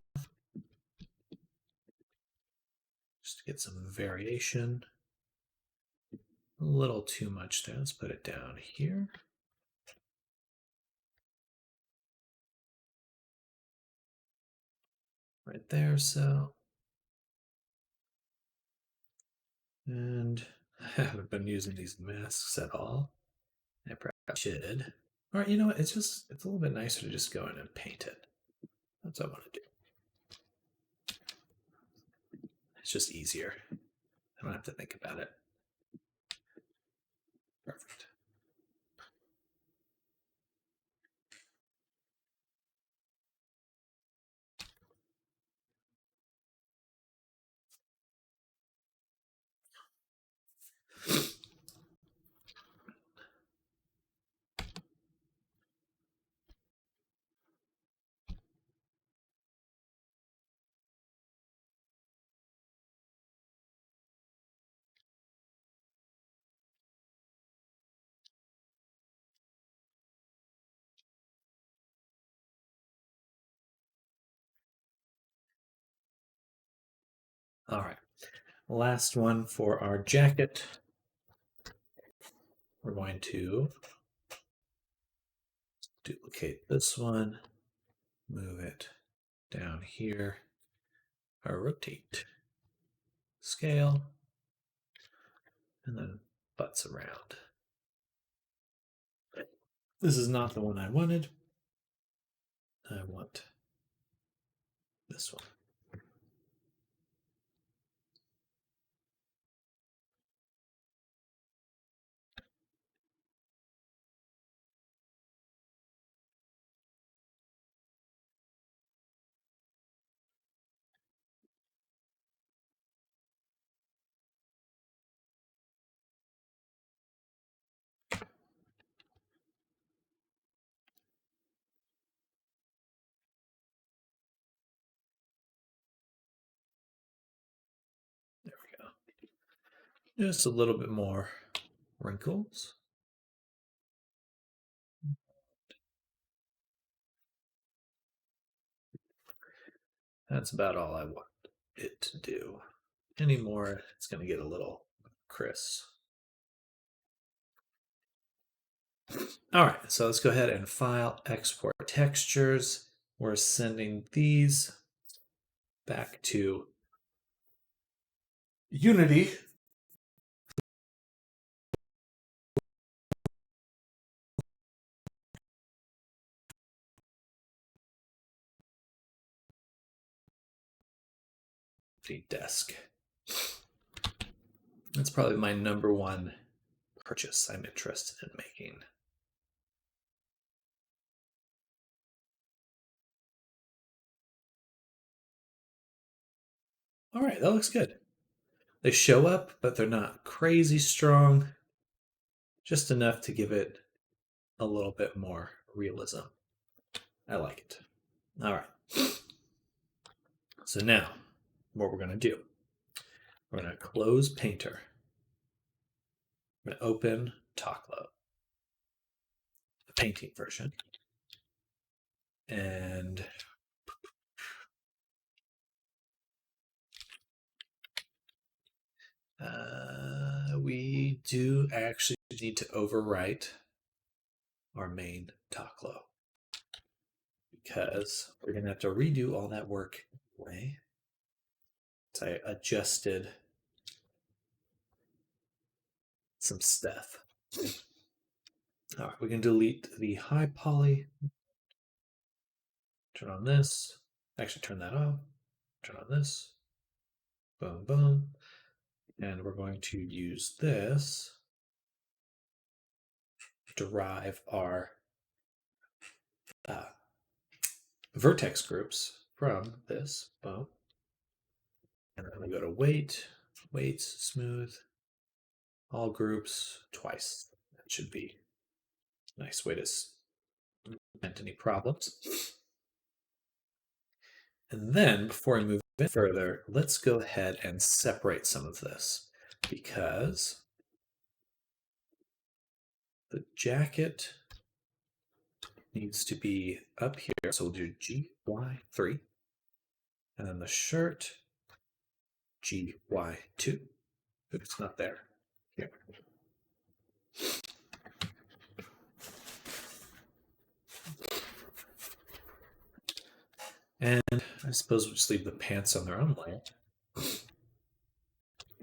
just to get some variation. A little too much there. Let's put it down here. Right there, so. And I haven't been using these masks at all. I probably should. Or you know what? It's a little bit nicer to just go in and paint it. That's what I want to do. It's just easier. I don't have to think about it. Perfect. All right. Last one for our jacket. We're going to duplicate this one, move it down here, or rotate, scale, and then butts around. This is not the one I wanted. I want this one. There we go. Just a little bit more wrinkles. That's about all I want it to do. Any more, it's going to get a little crisp. All right, so let's go ahead and file, export textures. We're sending these back to Unity. Desk. That's probably my number one purchase I'm interested in making. All right, that looks good. They show up, but they're not crazy strong. Just enough to give it a little bit more realism. I like it. All right. So now, what we're going to do, we're going to close Painter. We're going to open Toklo, the painting version. And we do actually need to overwrite our main Toklo. because we're going to have to redo all that work anyway. So I adjusted some stuff. All right, we can delete the high poly. Turn on this. Actually, turn that off. Turn on this. Boom, boom. And we're going to use this to derive our vertex groups from this. Boom. And then we go to weights, smooth, all groups twice. That should be a nice way to prevent any problems. And then before I move in further, let's go ahead and separate some of this because the jacket needs to be up here. So we'll do GY3. And then the shirt, GY2. Oops, not there. Here. And I suppose we'll just leave the pants on their own layer.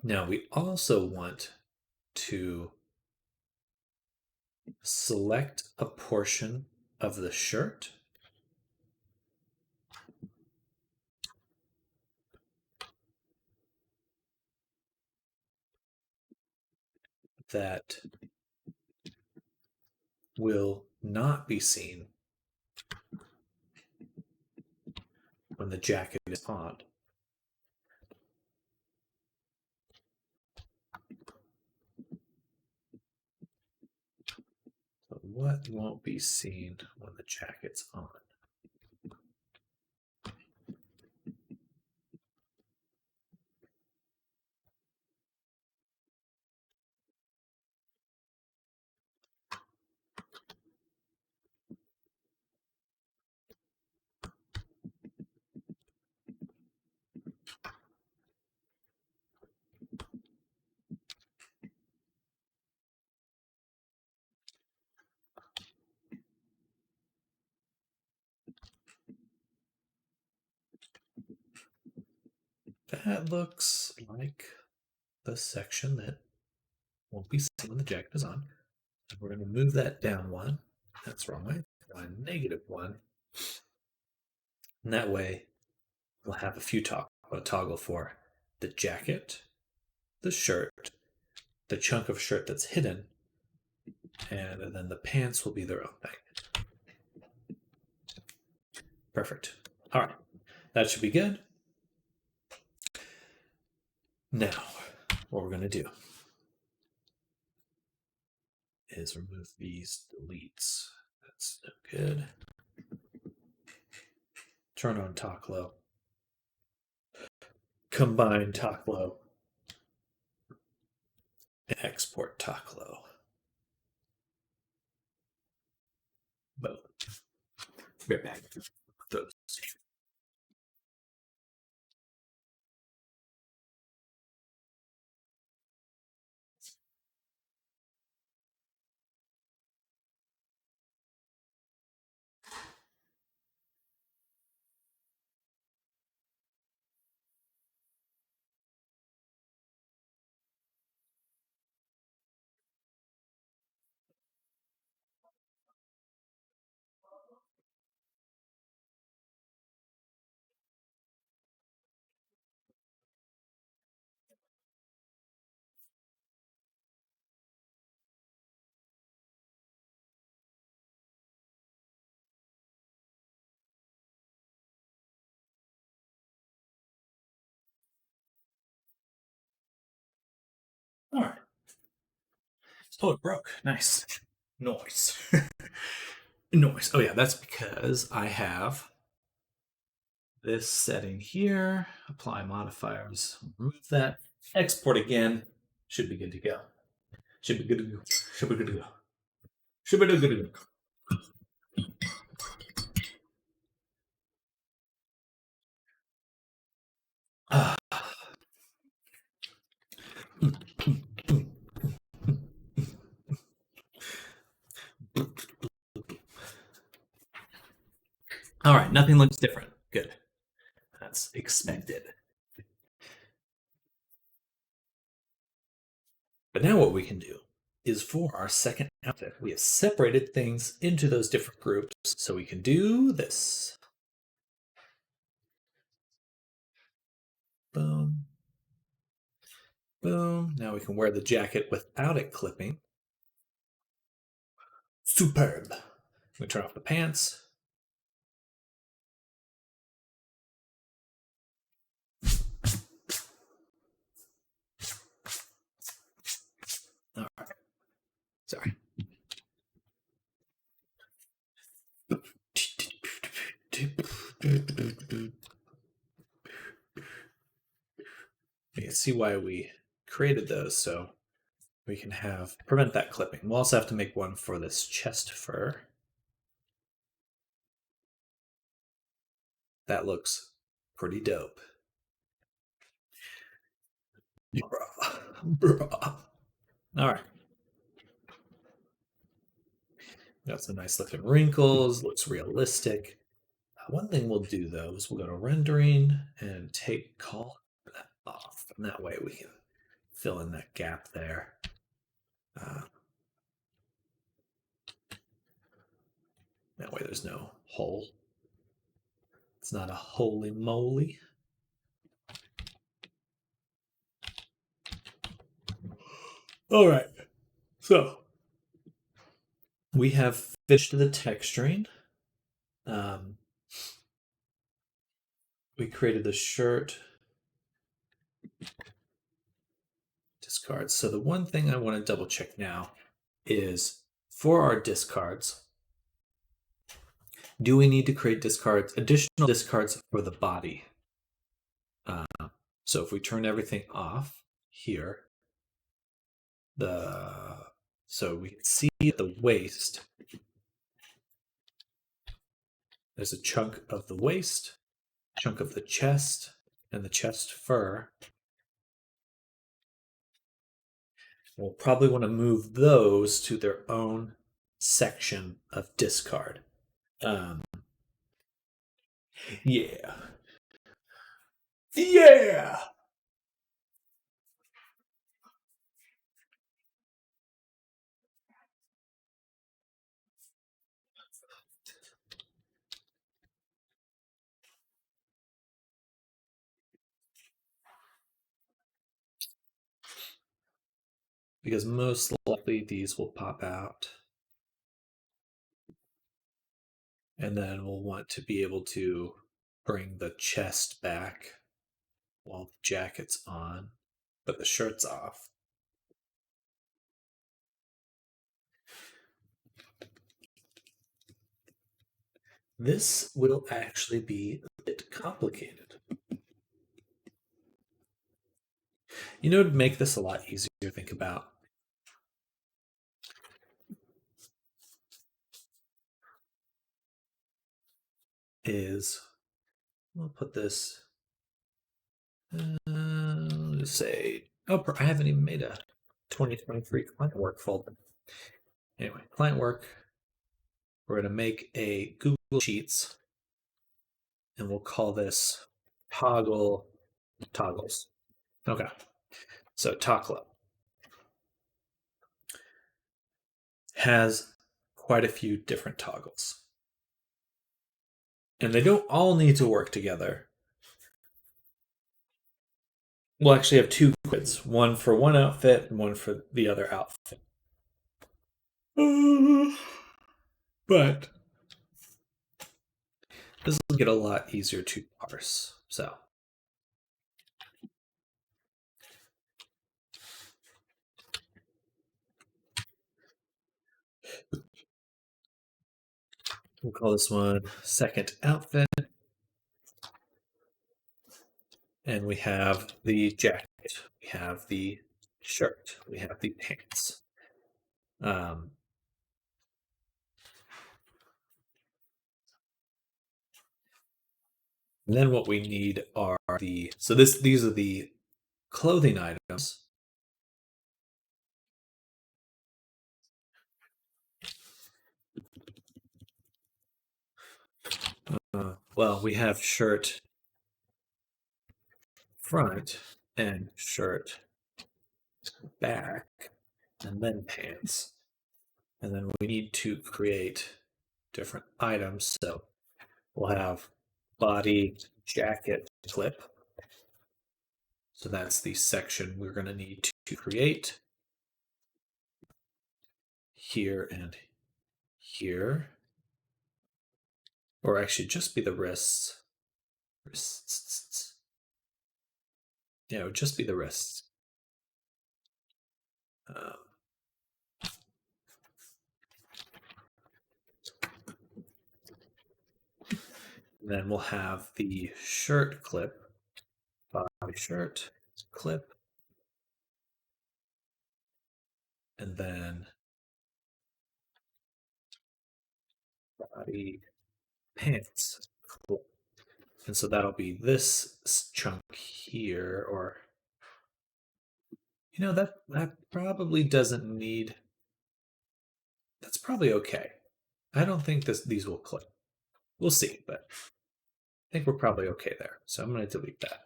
Now we also want to select a portion of the shirt that will not be seen when the jacket is on. So what won't be seen when the jacket's on? That looks like the section that won't be seen when the jacket is on. And we're going to move that down one. That's the wrong way. -1. And that way we'll have a few toggle for the jacket, the shirt, the chunk of shirt that's hidden, and then the pants will be their own thing. Perfect. All right, that should be good. Now, what we're going to do is remove these deletes. That's no good. Turn on Toklo. Combine Toklo. And export Toklo. Boom. Be right back. Those. All right. Oh, it broke. Nice. Noise. Noise. Oh, yeah, that's because I have this setting here. Apply modifiers. Remove that. Export again. Should be good to go. Should be good to go. Should be good to go. Should be good to go. All right, nothing looks different. Good. That's expected. But now what we can do is for our second outfit, we have separated things into those different groups. So we can do this. Boom. Boom. Now we can wear the jacket without it clipping. Superb. We turn off the pants. All right. Sorry. You can see why we created those, so we can have prevent that clipping. We'll also have to make one for this chest fur. That looks pretty dope. Bruh. All right. Got some nice looking wrinkles, looks realistic. One thing we'll do though is we'll go to rendering and take call that off. And that way we can fill in that gap there. Uh, that way there's no hole. It's not a holy moly. All right. So we have finished the texturing. We created the shirt. Discards. So the one thing I want to double check now is for our discards, do we need to create discards, additional discards for the body? So if we turn everything off here, so we can see at the waist, there's a chunk of the waist, chunk of the chest, and the chest fur. We'll probably want to move those to their own section of discard. Yeah. Yeah! Because most likely these will pop out. And then we'll want to be able to bring the chest back while the jacket's on, but the shirt's off. This will actually be a bit complicated. You know, to make this a lot easier to think about is we'll put this, let's say, oh, I haven't even made a 2023 client work folder. Anyway, client work, we're going to make a Google Sheets and we'll call this toggles. Okay, so Toklo has quite a few different toggles. And they don't all need to work together. We'll actually have two grids, one for one outfit and one for the other outfit. But this will get a lot easier to parse. So we'll call this one second outfit. And we have the jacket, we have the shirt, we have the pants. And then what we need are these are the clothing items. Well, we have shirt front and shirt back, and then pants. And then we need to create different items. So we'll have body jacket clip. So that's the section we're going to need to create here and here. Or actually just be the wrists. Wrists. Yeah, it would just be the wrists. Um, then we'll have the shirt clip, body shirt clip, and then body pants clip. And so that'll be this chunk here, or that probably doesn't need. That's probably okay. I don't think these will clip. We'll see, but I think we're probably okay there. So I'm going to delete that.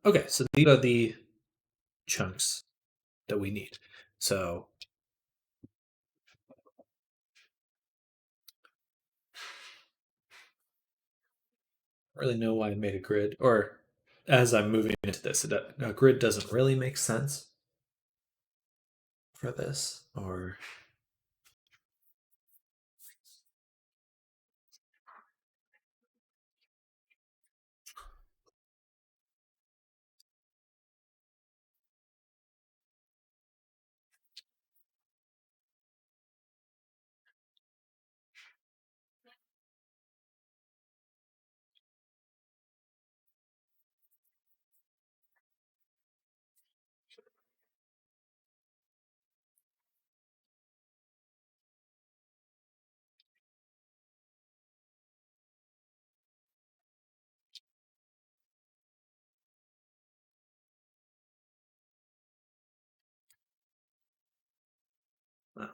Okay, so these are the chunks that we need. So I don't really know why I made a grid, or as I'm moving into this, a grid doesn't really make sense for this, or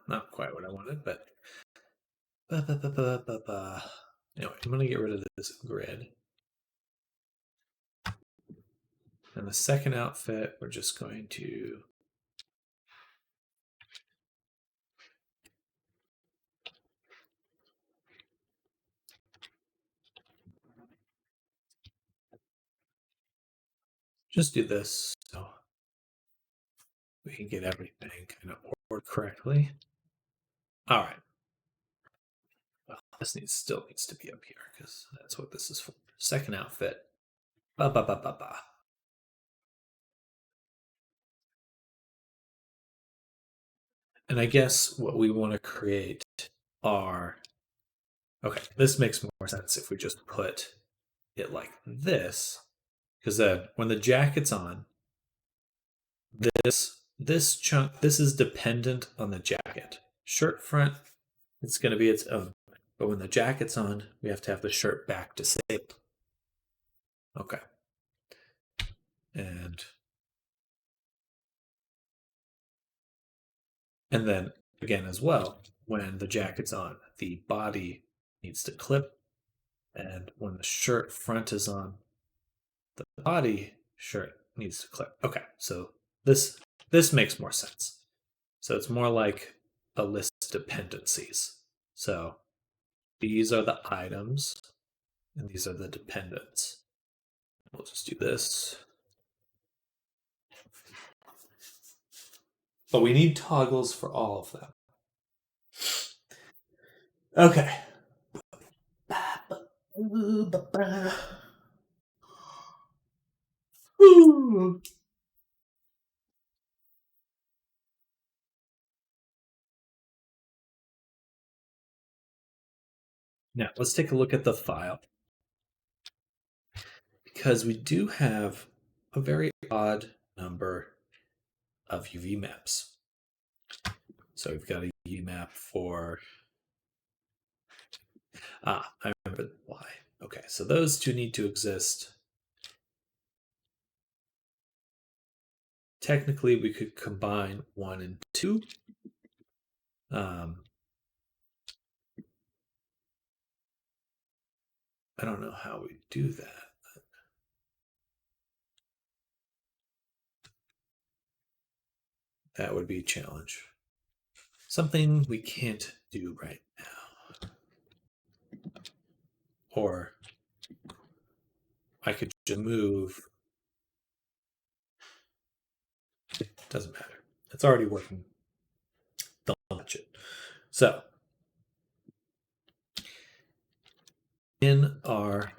not quite what I wanted, but anyway, I'm going to get rid of this grid. And the second outfit, we're just going to just do this so we can get everything kind of ordered correctly. All right. Well, this still needs to be up here because that's what this is for. Second outfit. Ba ba ba ba ba. And I guess what we want to create are. Okay, this makes more sense if we just put it like this, because then when the jacket's on, this chunk, this is dependent on the jacket. Shirt front, it's going to be its own. But when the jacket's on, we have to have the shirt back disabled. Okay. And then again as well, when the jacket's on, the body needs to clip, and when the shirt front is on, the body shirt needs to clip. Okay, so this makes more sense. So it's more like a list of dependencies. So these are the items, and these are the dependents. We'll just do this. But we need toggles for all of them. Okay. Now, let's take a look at the file. Because we do have a very odd number of UV maps. So we've got a UV map for... I remember why. Okay, so those two need to exist. Technically, we could combine 1 and 2. I don't know how we do that. That would be a challenge. Something we can't do right now. Or I could just move. Doesn't matter. It's already working. Don't touch it. So, in our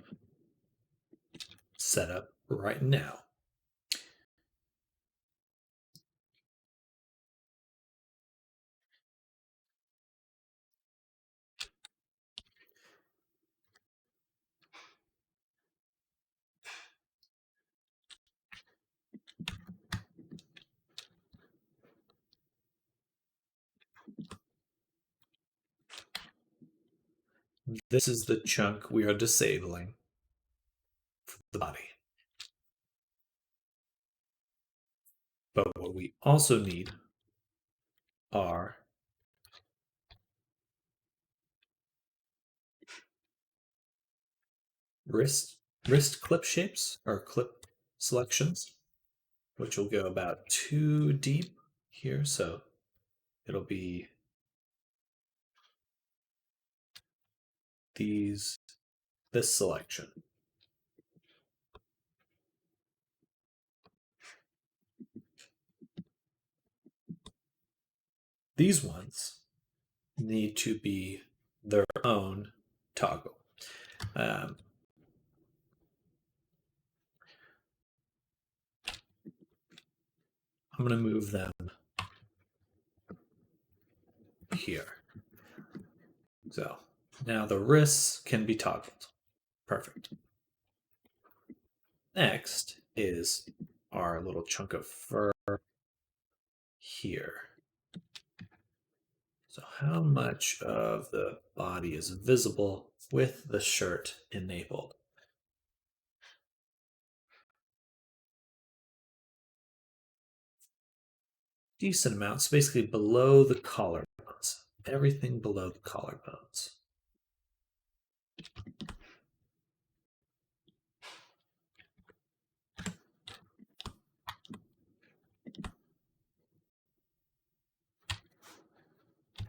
setup right now, this is the chunk we are disabling for the body. But what we also need are wrist clip shapes or clip selections, which will go about 2 deep here. So it'll be this selection. These ones need to be their own toggle. I'm going to move them here. So now the wrists can be toggled. Perfect. Next is our little chunk of fur here. So how much of the body is visible with the shirt enabled? Decent amounts, basically below the collarbones. Everything below the collarbones.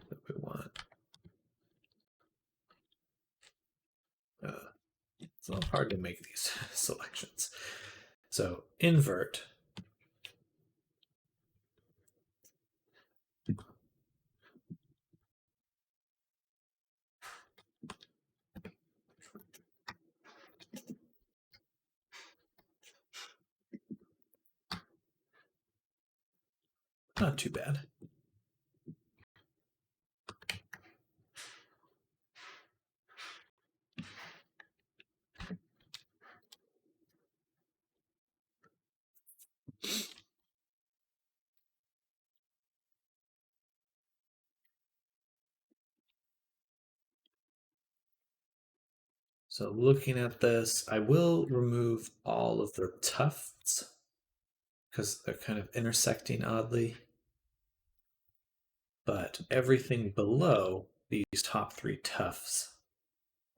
That we want. It's a little hard to make these selections. So invert. Not too bad. So looking at this, I will remove all of their tufts because they're kind of intersecting oddly. But everything below these top 3 tufts,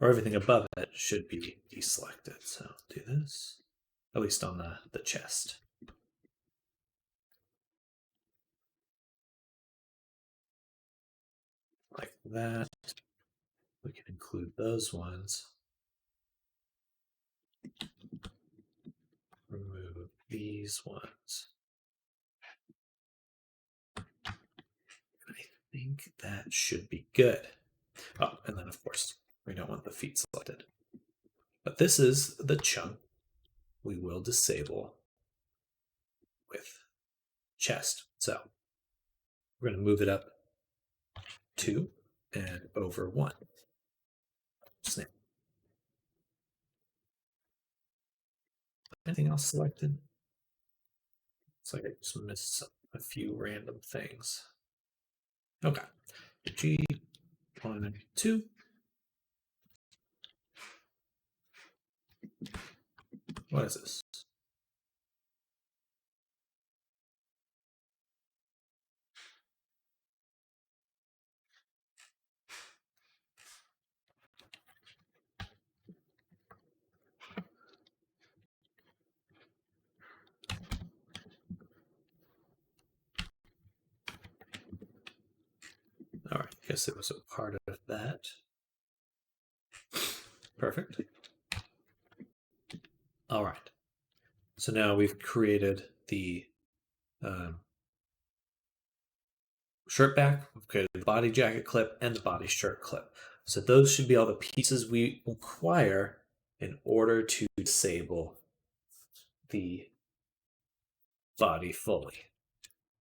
or everything above it, should be deselected. So do this, at least on the chest. Like that. We can include those ones. Remove these ones. I think that should be good. Oh, and then of course, we don't want the feet selected. But this is the chunk we will disable with chest. So we're going to move it up 2 and over 1. Snap. Anything else selected? It's like I just missed a few random things. Okay. G, 1, 2. What is this? guess it was a part of that. Perfect. All right. So now we've created the um, shirt back, we've created the body jacket clip, and the body shirt clip. So those should be all the pieces we require in order to disable the body fully.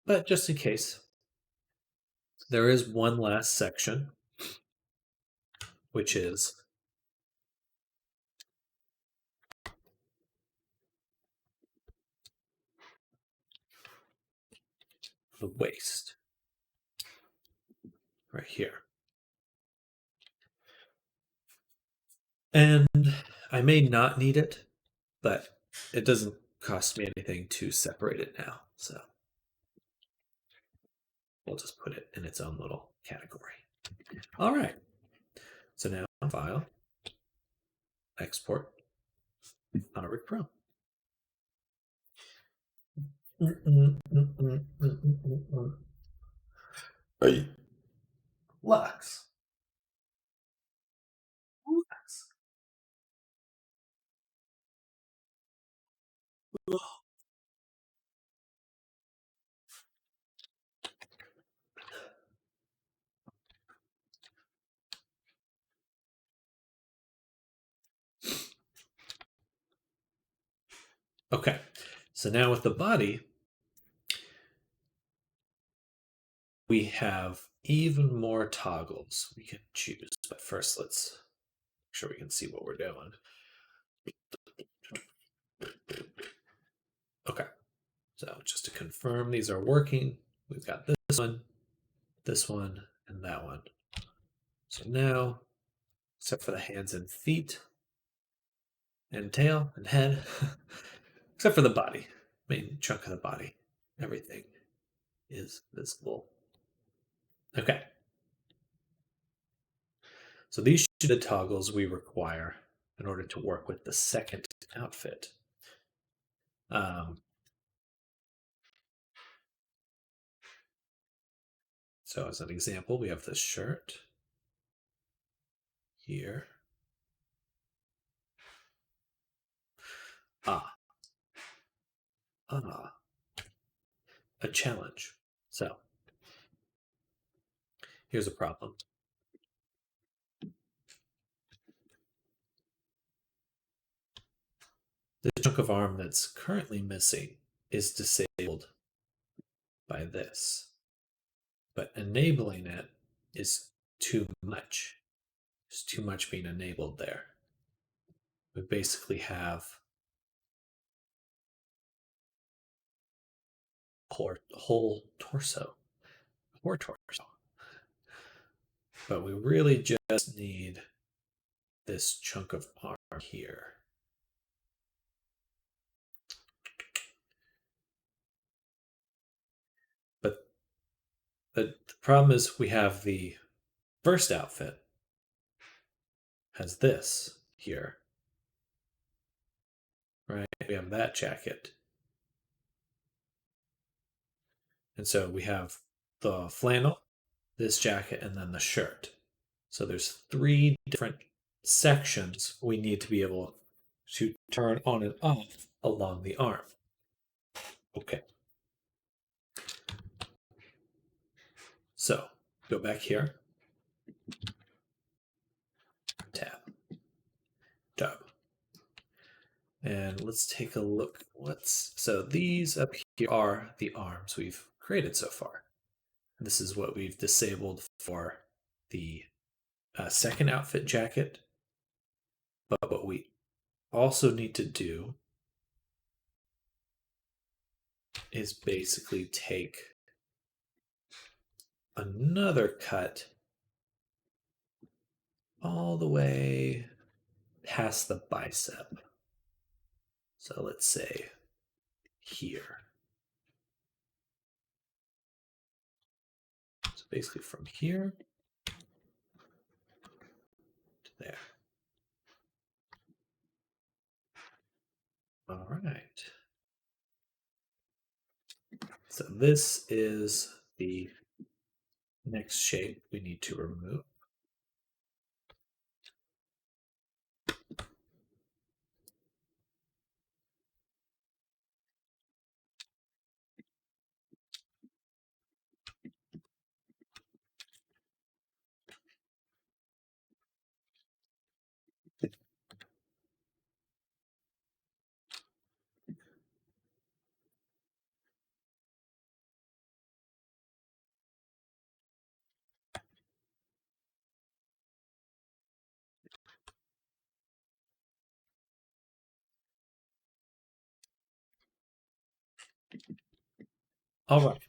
But just in case, there is one last section, which is the waist, right here. And I may not need it, but it doesn't cost me anything to separate it now. So we'll just put it in its own little category. All right. So now file, export, Honoric Pro. Hey. Lux. Lux. Okay, so now with the body, we have even more toggles we can choose. But first, let's make sure we can see what we're doing. Okay, so just to confirm these are working, we've got this one, and that one. So now, except for the hands and feet, and tail, and head, except for the body, main chunk of the body, everything is visible. Okay. So these should be the toggles we require in order to work with the second outfit. So as an example, we have this shirt here. Ah, a challenge. So here's a problem. The chunk of arm that's currently missing is disabled by this, but enabling it is too much. There's too much being enabled there. We basically have whole torso, poor torso. But we really just need this chunk of arm here. But the problem is we have the first outfit has this here, right? We have that jacket. And so we have the flannel, this jacket, and then the shirt. So there's 3 different sections we need to be able to turn on and off along the arm. Okay. So go back here, tab, and let's take a look. So these up here are the arms we've created so far. This is what we've disabled for the second outfit jacket. But what we also need to do is basically take another cut all the way past the bicep. So let's say here. So basically from here to there. All right. So this is the Next shape we need to remove. All right.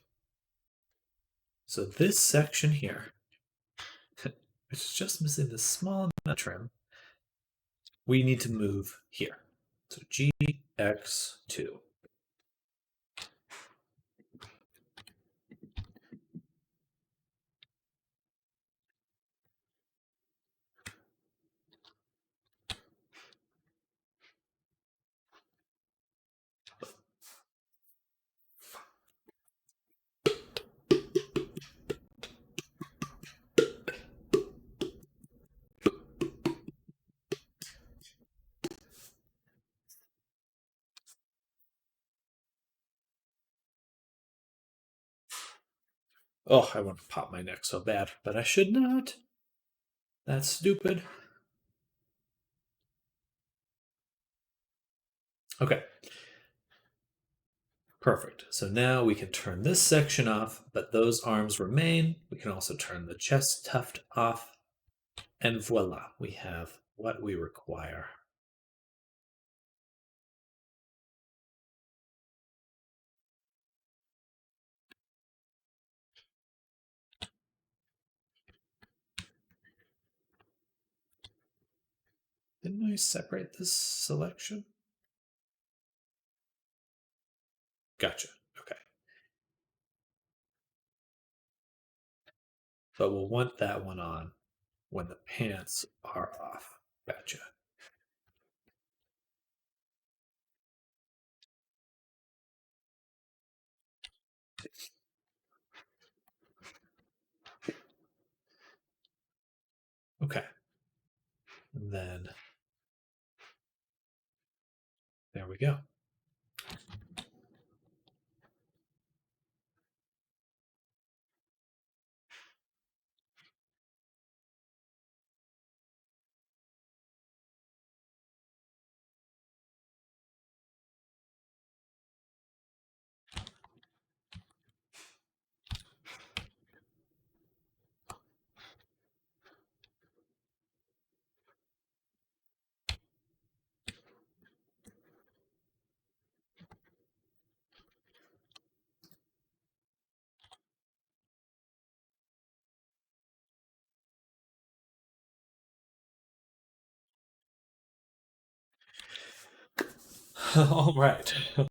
So this section here, which is just missing this small amount of trim, we need to move here. So GX2. Oh, I want to pop my neck so bad, but I should not. That's stupid. Okay. Perfect. So now we can turn this section off, but those arms remain. We can also turn the chest tuft off. And voila, we have what we require. Didn't I separate this selection? Gotcha. Okay. But we'll want that one on when the pants are off. Gotcha. Okay. And then there we go. All right. I'm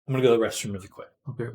gonna go to the restroom really quick. Okay.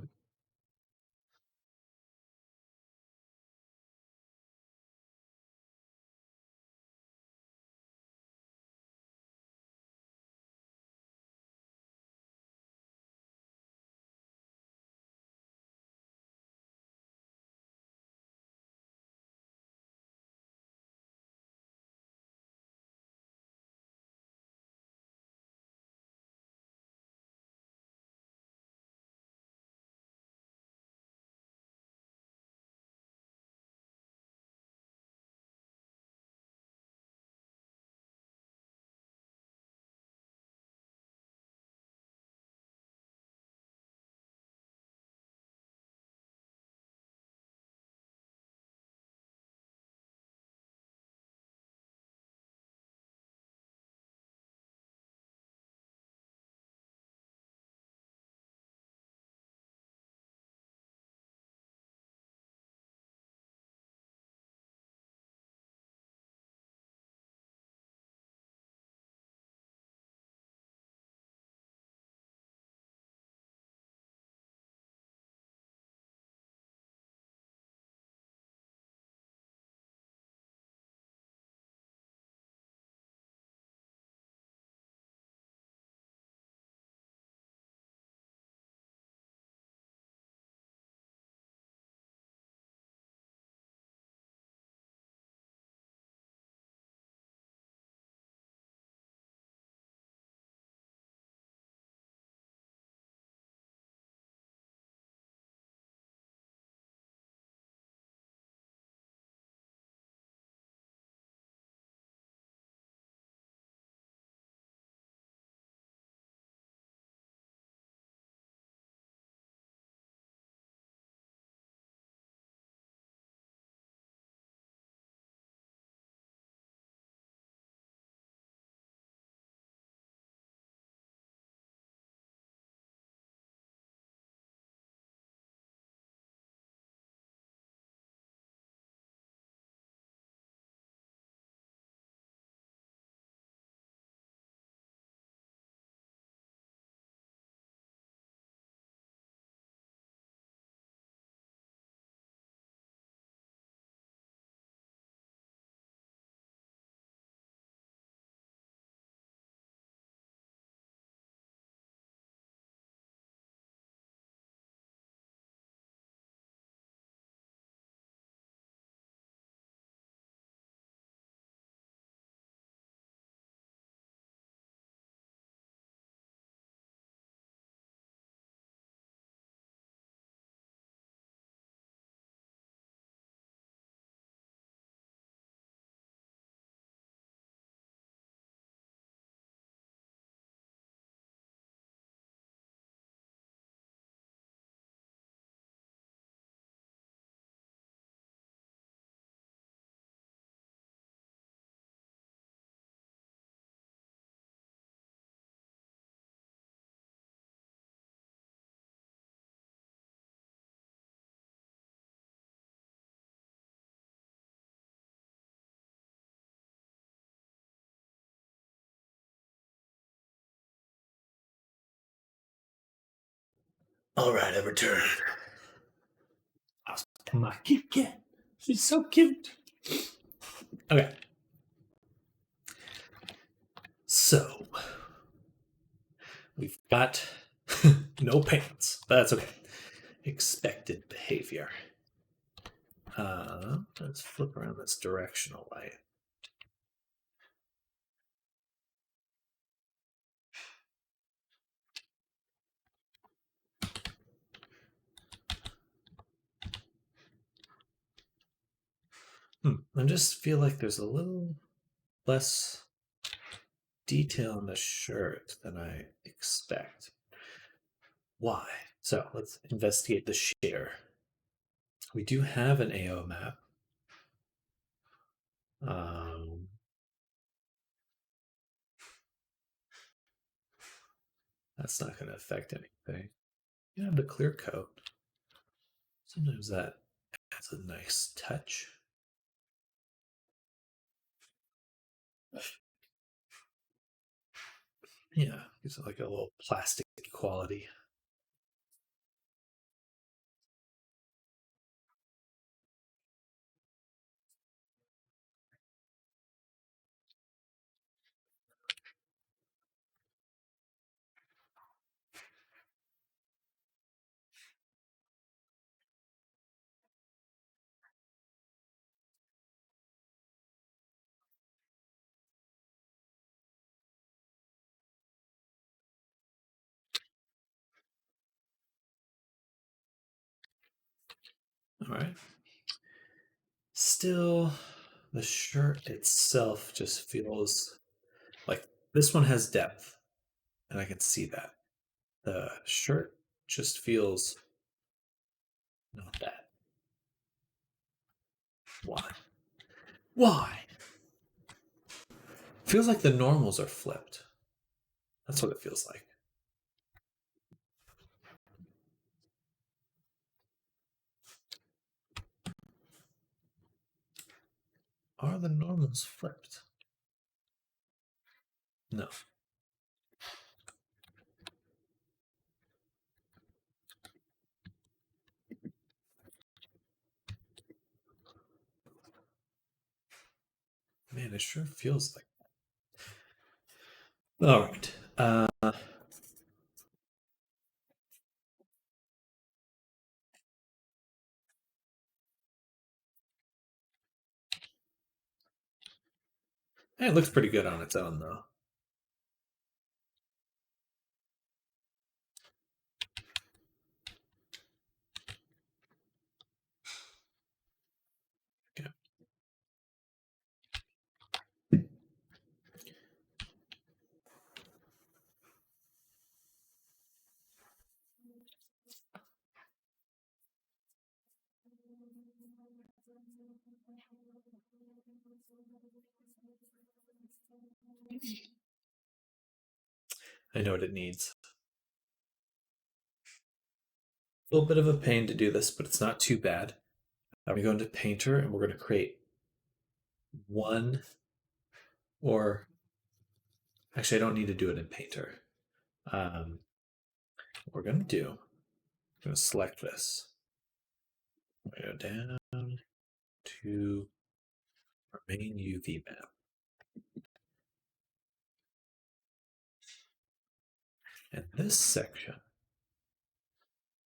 All right, I return. My Kit Kat. She's so cute. Okay. So we've got no pants. That's okay. Expected behavior. Let's flip around this directional light. I just feel like there's a little less detail on the shirt than I expect. Why? So let's investigate the share. We do have an AO map. Um, that's not going to affect anything. You have the clear coat. Sometimes that adds a nice touch. Yeah, gives it like a little plastic quality. All right. Still, the shirt itself just feels like this one has depth, and I can see that. The shirt just feels not that. Why? Why? Feels like the normals are flipped. That's what it feels like. Are the normals flipped? No. Man, it sure feels like. All right. It looks pretty good on its own, though. Okay. I know what it needs. A little bit of a pain to do this, but it's not too bad. I'm going to go into Painter and we're going to create one, or actually, I don't need to do it in Painter. What we're going to do, I'm going to select this. I'm going to go down to our main UV map. And this section,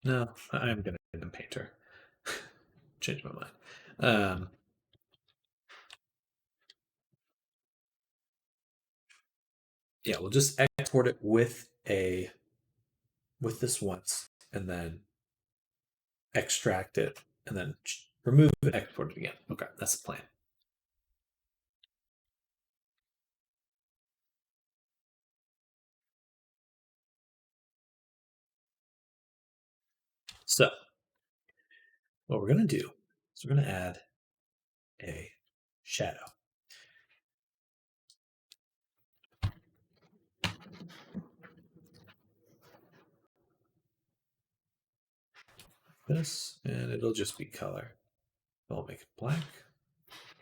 no, I'm going to do it in Painter. Change my mind. Yeah, we'll just export it with this once, and then extract it, and then remove it, export it again. Okay, that's the plan. So what we're going to do is we're going to add a shadow. This, and it'll just be color. I'll make it black.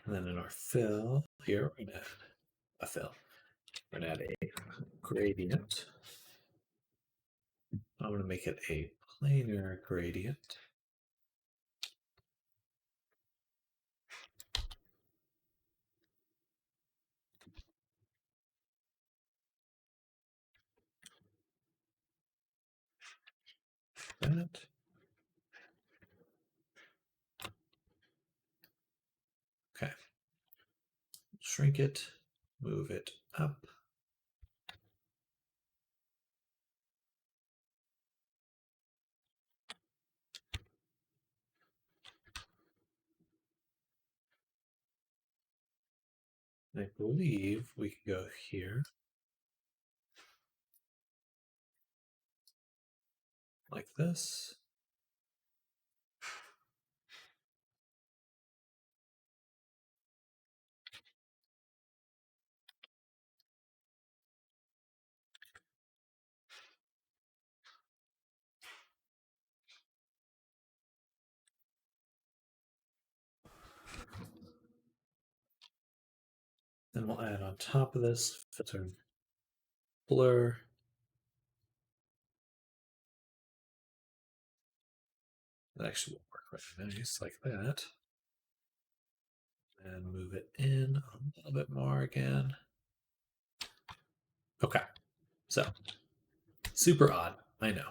And then in our fill here, we're going to add a fill. We're going to add a gradient. I'm going to make it a planar gradient. That. Okay. Shrink it, move it up. I believe we can go here. Like this. Then we'll add on top of this filter blur. That actually will work right nice like that. And move it in a little bit more again. Okay, so super odd, I know,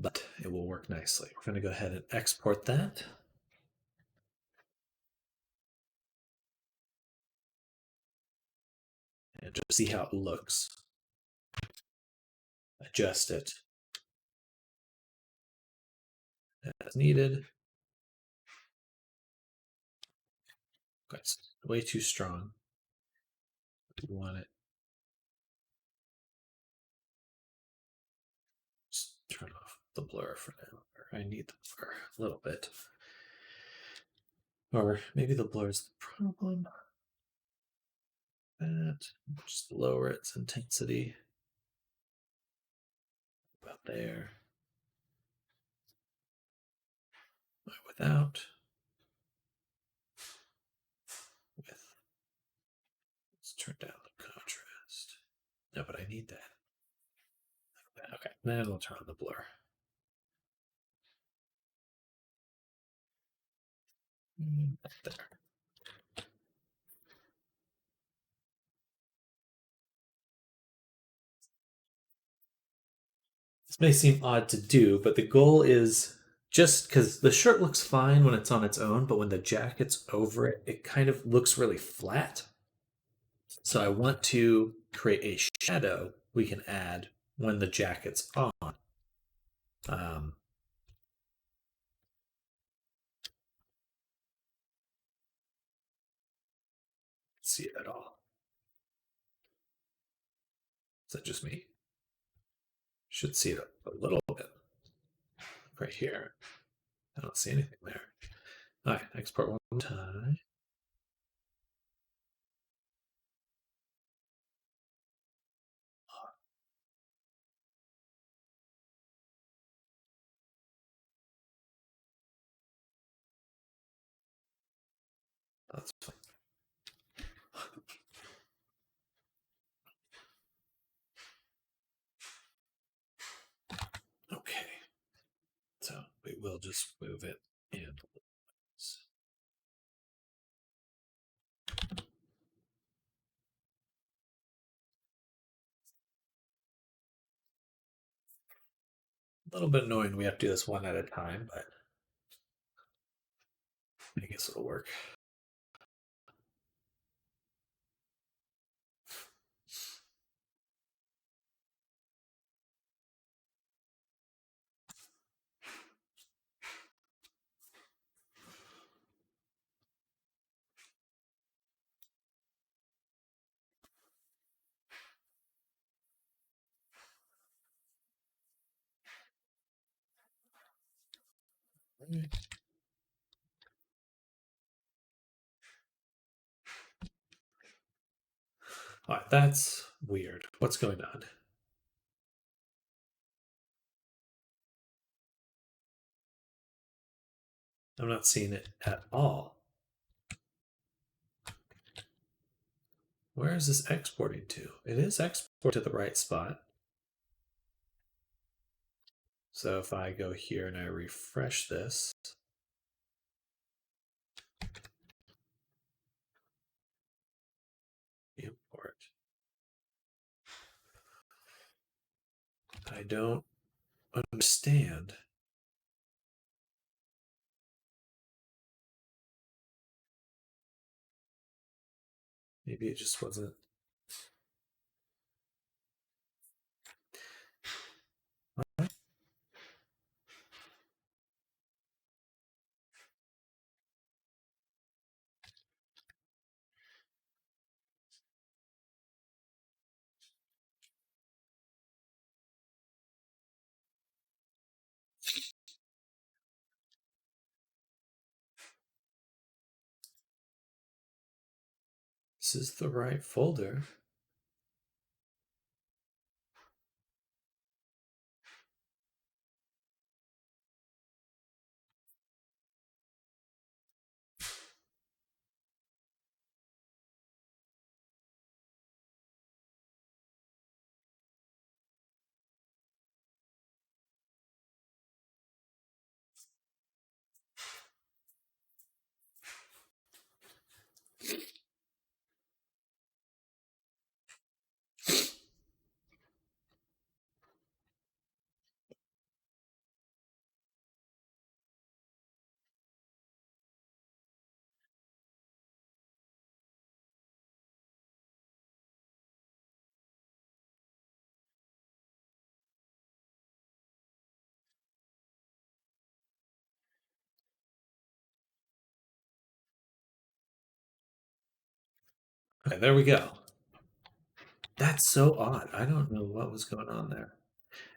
but it will work nicely. We're going to go ahead and export that. And just see how it looks. Adjust it as needed. Okay, it's way too strong. We want it. Just turn off the blur for now. I need the blur a little bit. Or maybe the blur is the problem. That. Just lower its intensity. About there. Without. With. Let's turn down the contrast. No, but I need that. Okay, then we'll turn on the blur. There. This may seem odd to do, but the goal is just because the shirt looks fine when it's on its own, but when the jacket's over it, it kind of looks really flat. So I want to create a shadow we can add when the jacket's on. See it at all. Is that just me? Should see it a little bit. Right here. I don't see anything there. All right, export one more time. That's fine. Okay. So we will just move it in. A little bit annoying we have to do this one at a time, but I guess it'll work. All right, that's weird. What's going on? I'm not seeing it at all. Where is this exporting to? It is export to the right spot. So if I go here and I refresh this, import. I don't understand. Maybe it just wasn't. This is the right folder. Okay, there we go. That's so odd. I don't know what was going on there.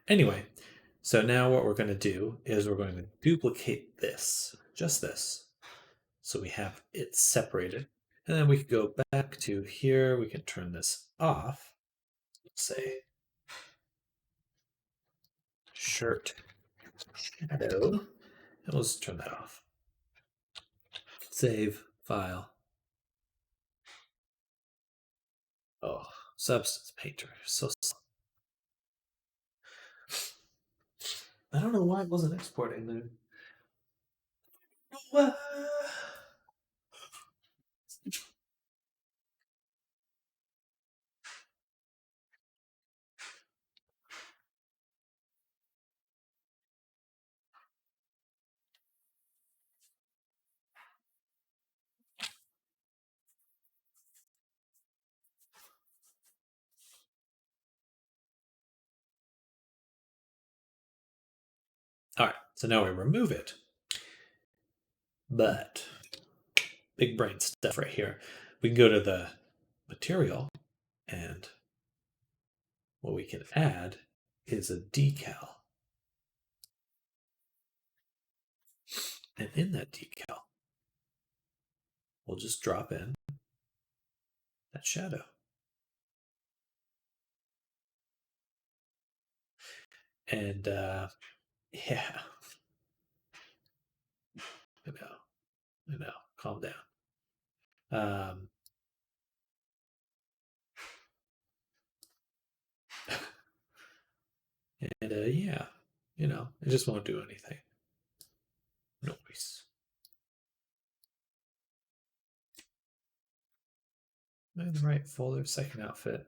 Anyway, so now what we're going to do is we're going to duplicate this, just this. So we have it separated. And then we can go back to here. We can turn this off. Say shirt shadow. And let's turn that off. Save file. Oh, Substance Painter. So slow. I don't know why it wasn't exporting there. What? All right, so now we remove it. But big brain stuff right here. We can go to the material, and what we can add is a decal. And in that decal, we'll just drop in that shadow. And yeah, I know, calm down. Um, and yeah, it just won't do anything. Noise. Am I in the right folder? Second outfit.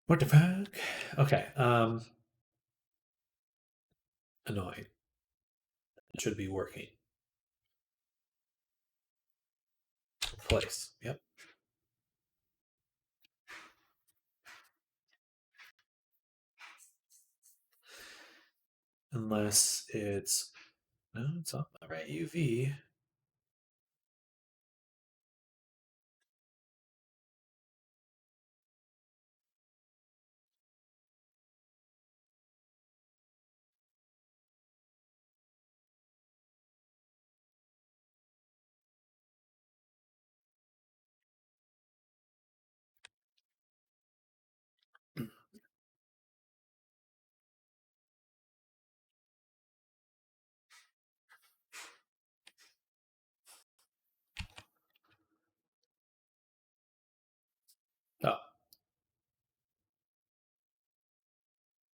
What the fuck? Okay. Annoying. It should be working. Place. Yep. Unless it's no, it's on the right UV.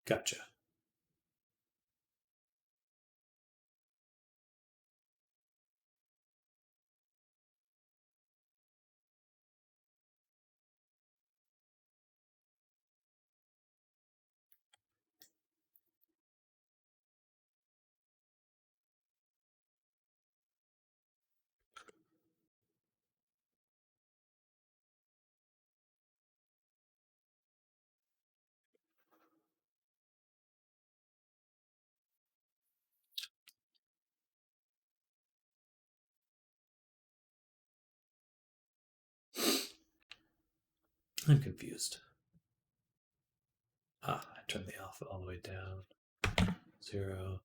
Gotcha. I'm confused. I turned the alpha all the way down. 0.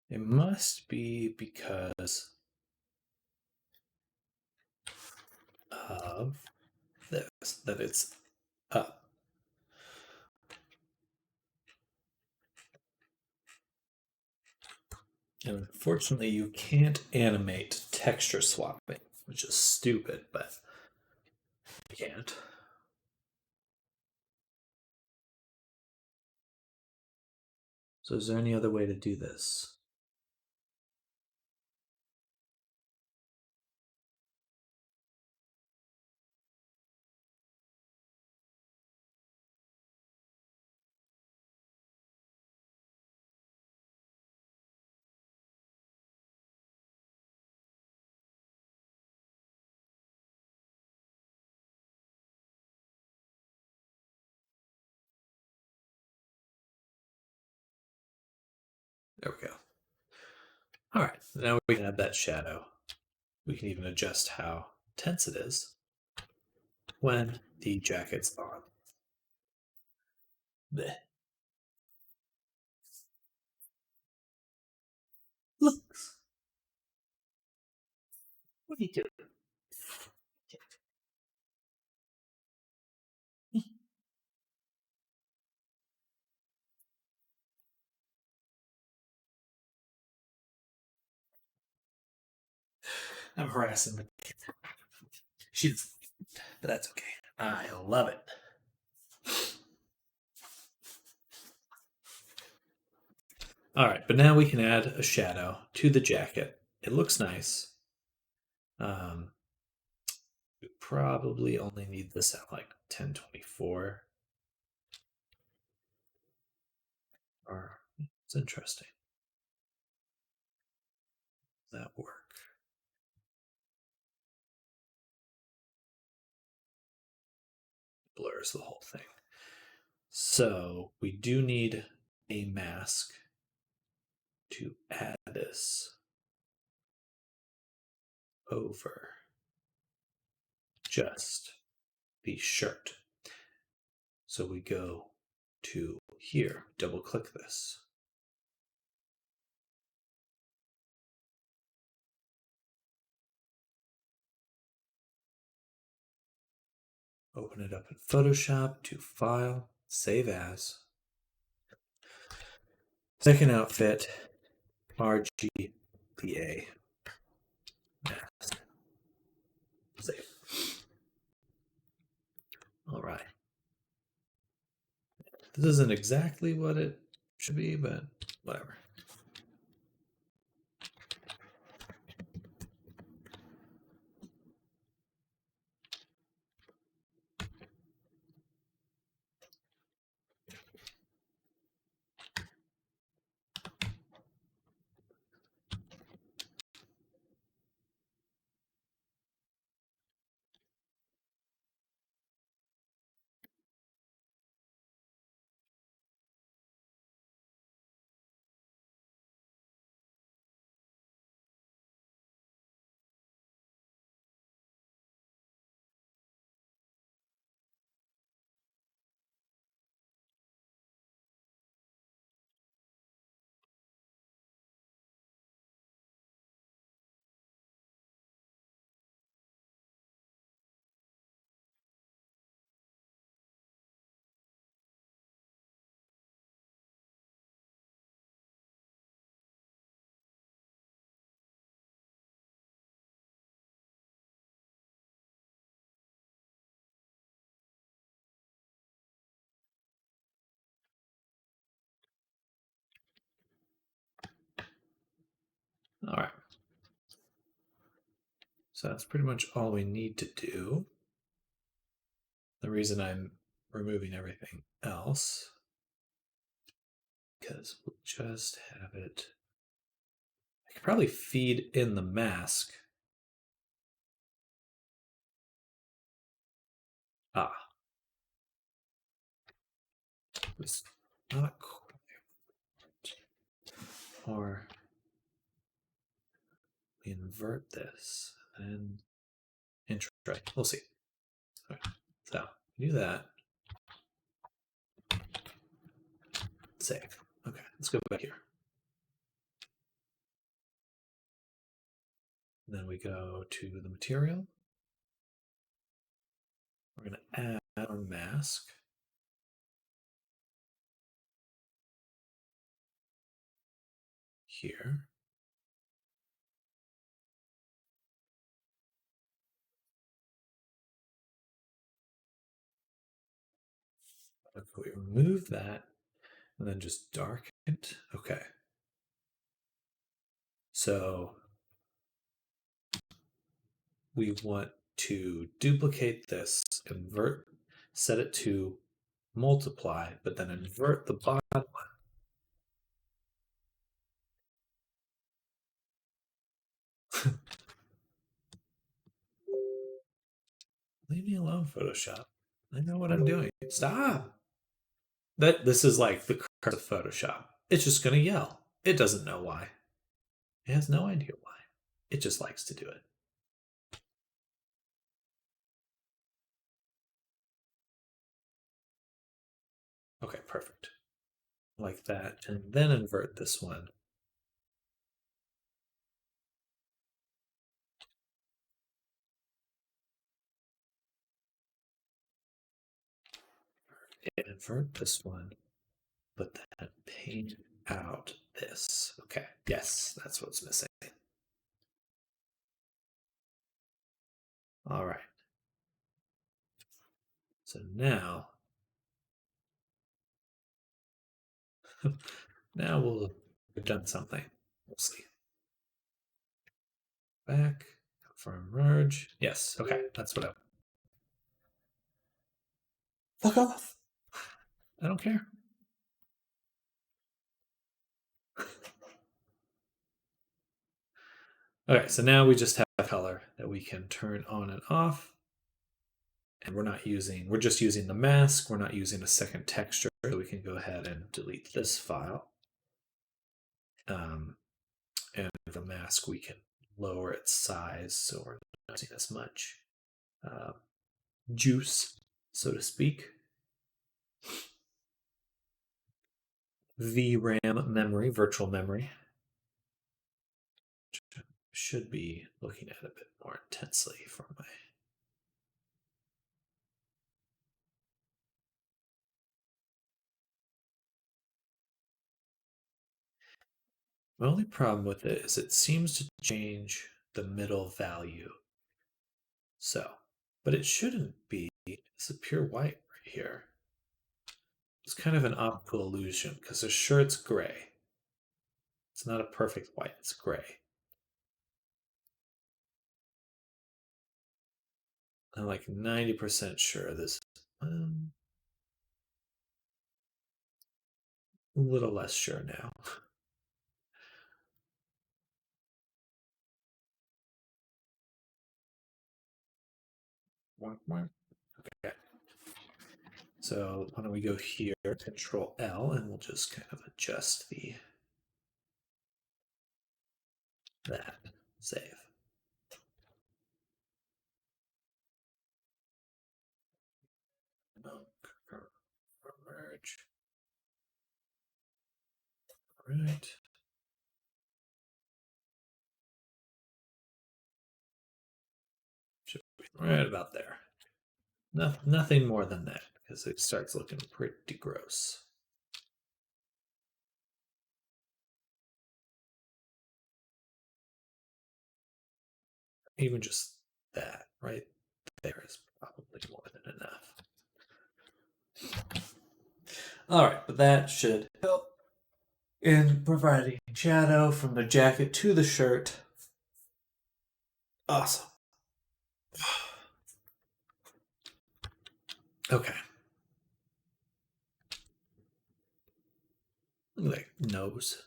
It must be because of this, that it's up. And unfortunately, you can't animate texture swapping, which is stupid, but you can't. So, is there any other way to do this? There we go. All right, now we can add that shadow. We can even adjust how tense it is when the jacket's on. Blech. Look, what are you doing? I'm harassing the kid. She's, but that's okay. I love it. All right, but now we can add a shadow to the jacket. It looks nice. Um, we probably only need this at like 1024. Or it's interesting. Does that work? Blurs the whole thing. So we do need a mask to add this over just the shirt. So we go to here, double click this. Open it up in Photoshop to File, Save As. Second outfit, RGBA mask. Save. All right. This isn't exactly what it should be, but whatever. So that's pretty much all we need to do. The reason I'm removing everything else, because we'll just have it. I could probably feed in the mask. Ah. It's not quite. Or we invert this and intro. We'll see. Right. So do that. Save. Okay, let's go back here. And then we go to the material. We're going to add our mask. Here. If we remove that and then just darken it. Okay. So we want to duplicate this, invert, set it to multiply, but then invert the bottom one. Leave me alone, Photoshop. I know what I'm doing. Stop. This is like the curse of Photoshop. It's just gonna yell. It doesn't know why. It has no idea why. It just likes to do it. Okay, perfect. Like that. And then invert this one. And invert this one. But then paint out this. Okay, yes, that's what's missing. All right. So now, now we've done something. We'll see. Back, confirm merge. Yes, okay, that's what I. Fuck off. I don't care. Okay, so now we just have a color that we can turn on and off. And we're just using the mask. We're not using a second texture. So we can go ahead and delete this file. And the mask, we can lower its size so we're not using as much juice, so to speak. VRAM memory, virtual memory. Should be looking at a bit more intensely for my only problem with it is it seems to change the middle value. So, but it shouldn't be. It's a pure white right here. It's kind of an optical illusion because it's sure it's gray. It's not a perfect white, it's gray. I'm like 90% sure this a little less sure now. Okay. So why don't we go here, Control L, and we'll just kind of adjust that. Save. Merge. Right. Should be right about there. Nothing more than that, because it starts looking pretty gross. Even just that right there is probably more than enough. All right, but that should help in providing shadow from the jacket to the shirt. Awesome. Okay. Like nose.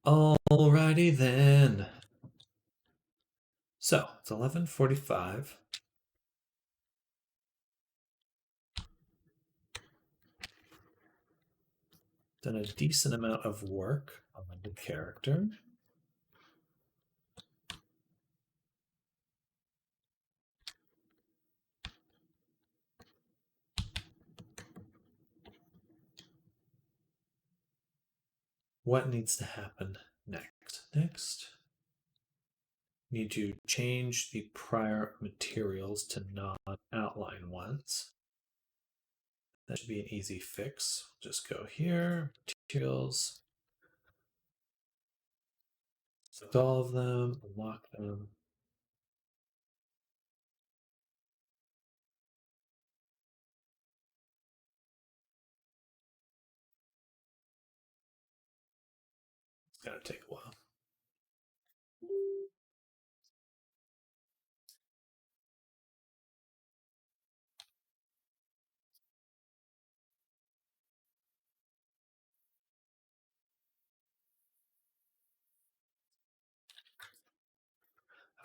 Alrighty then. So it's 11:45. Done a decent amount of work on the character. What needs to happen next? Next, need to change the prior materials to non-outline ones. That should be an easy fix. Just go here, materials, select all of them, unlock them. It's gonna take a while.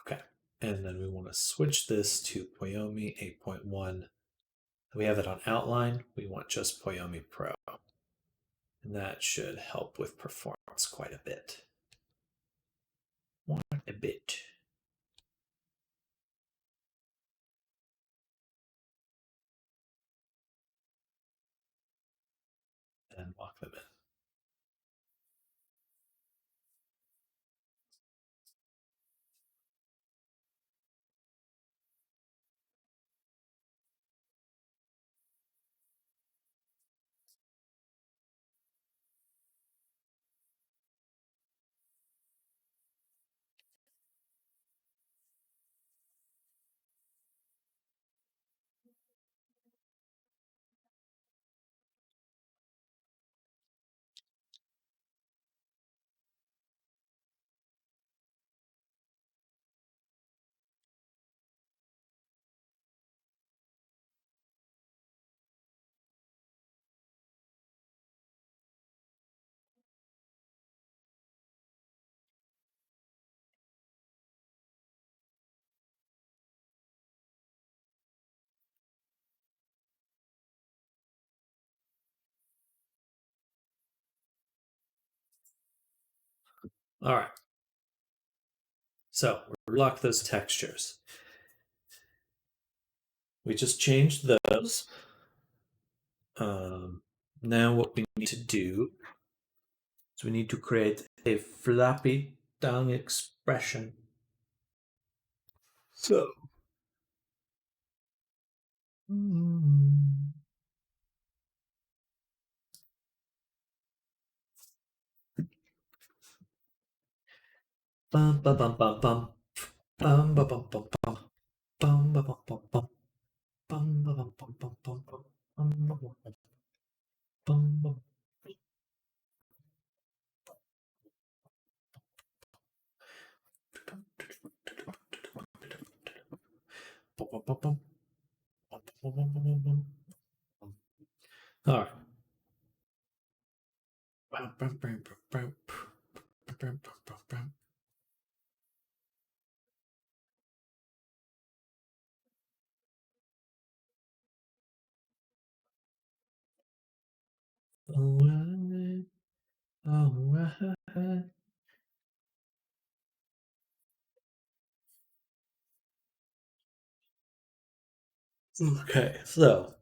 Okay, and then we want to switch this to Poyomi 8.1. We have it on outline. We want just Poyomi Pro. And that should help with performance quite a bit. Quite a bit. And lock them in. All right. So we lock those textures. We just changed those. Now what we need to do is we need to create a flappy tongue expression. So. Bum bum bum bum bum. Bum bum bum bum bum. Bum bum bum bum bum. Bum bum bum bum bum bum. Bum bum bum bum bum. All right. All right. All right. Okay, so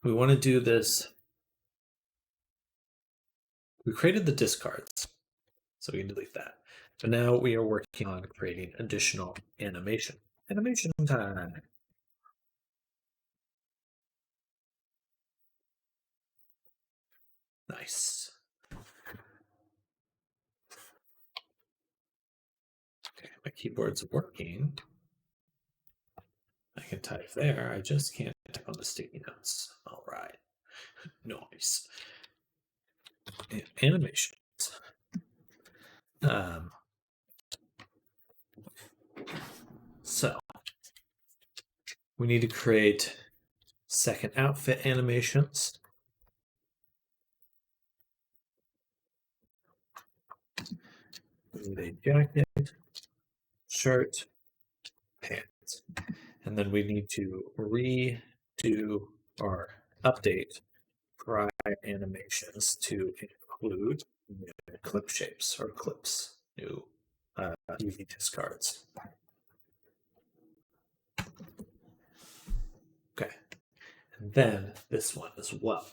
we want to do this. We created the discards, so we can delete that. So now we are working on creating additional animation. Animation time. Nice. Okay, my keyboard's working. I can type there. I just can't type on the sticky notes. All right. Noise. Animations. Um, so we need to create second outfit animations. We need a jacket, shirt, pants. And then we need to redo or update prior animations to include new clip shapes or clips, new UV discards. Okay, and then this one as well.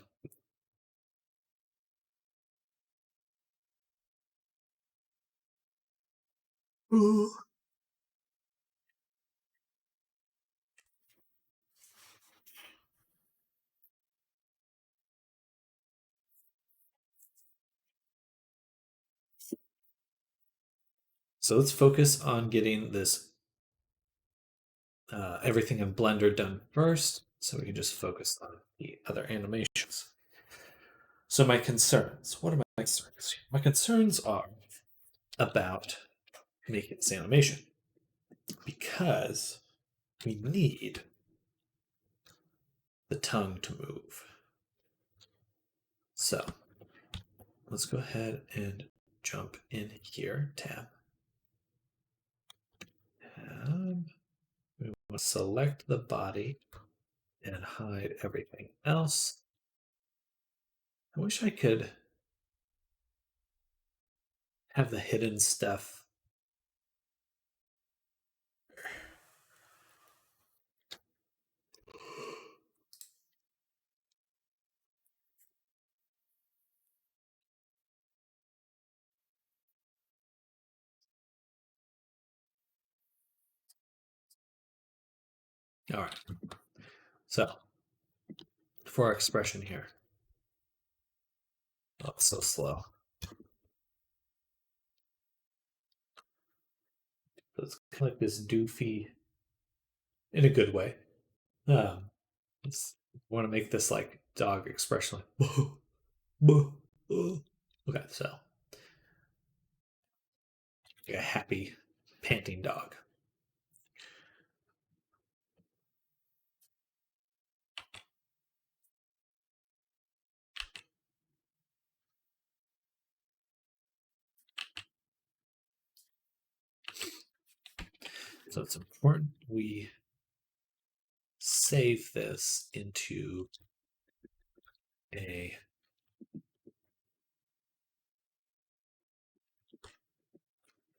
So let's focus on getting this everything in Blender done first, so we can just focus on the other animations. So my concerns. What are my concerns? My concerns are about making this animation because we need the tongue to move. So let's go ahead and jump in here. Tab. We want to select the body and hide everything else. I wish I could have the hidden stuff. All right. So for our expression here. Oh, it's so slow. It's kind of like this doofy, in a good way. Let's want to make this like dog expression, like okay, so like a happy, panting dog. So it's important we save this into a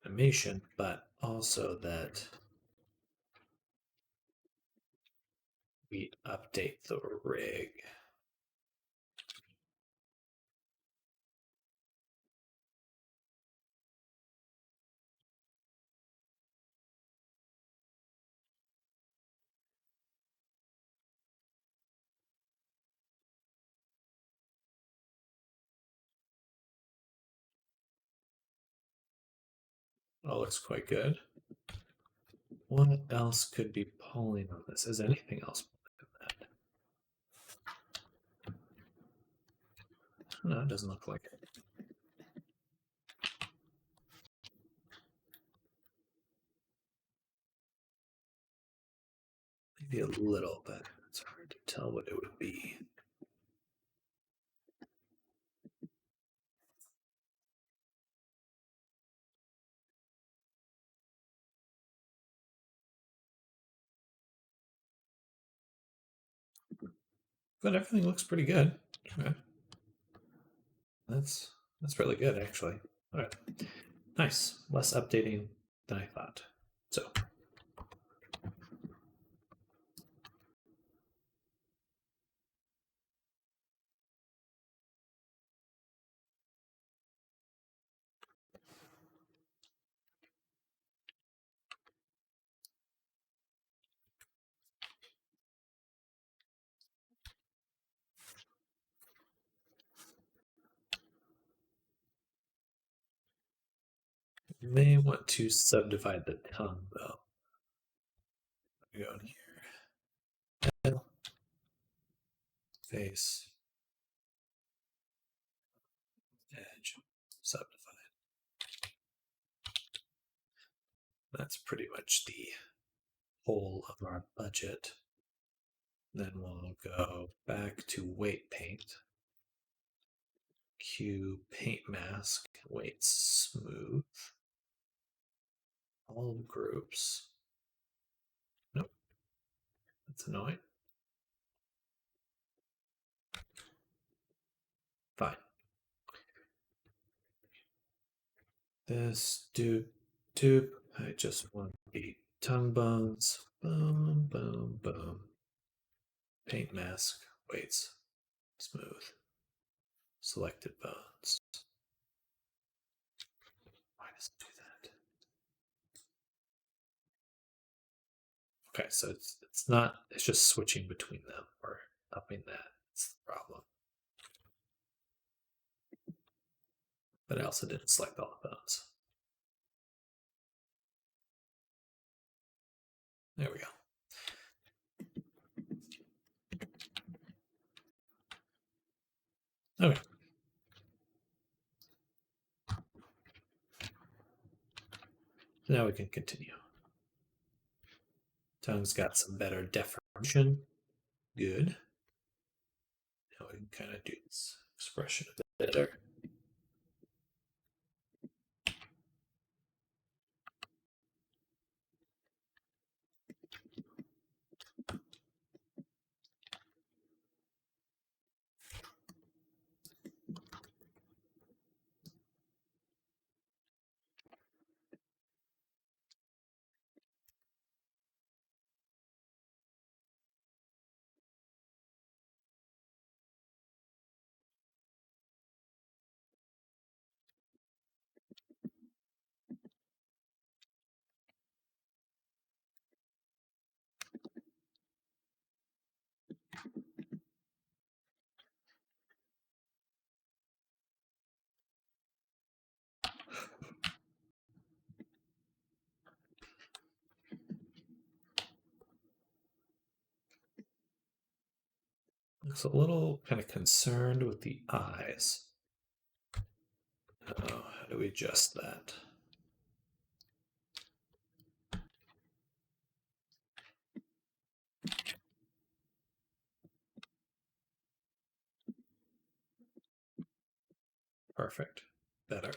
animation, but also that we update the rig. Oh, looks quite good. What else could be pulling on this? Is anything else pulling on that? No, it doesn't look like it. Maybe a little, but it's hard to tell what it would be. But everything looks pretty good. Okay. That's really good, actually. All right, nice. Less updating than I thought. So You may want to subdivide the tongue though. Go in here. Face, edge, subdivide. That's pretty much the whole of our budget. Then we'll go back to weight paint. Q paint mask, weight smooth. All groups. Nope, that's annoying. Fine. This doop doop. I just want the tongue bones. Boom, boom, boom. Paint mask, weights, smooth. Selected bones. Why does it do that? Okay, so it's not, it's just switching between them or upping that. That's the problem. But I also didn't select all the bones. There we go. Okay. Now we can continue. Tongue's got some better deformation. Good. Now we can kind of do this expression a bit better. Looks a little kind of concerned with the eyes. Oh, how do we adjust that? Perfect. Better.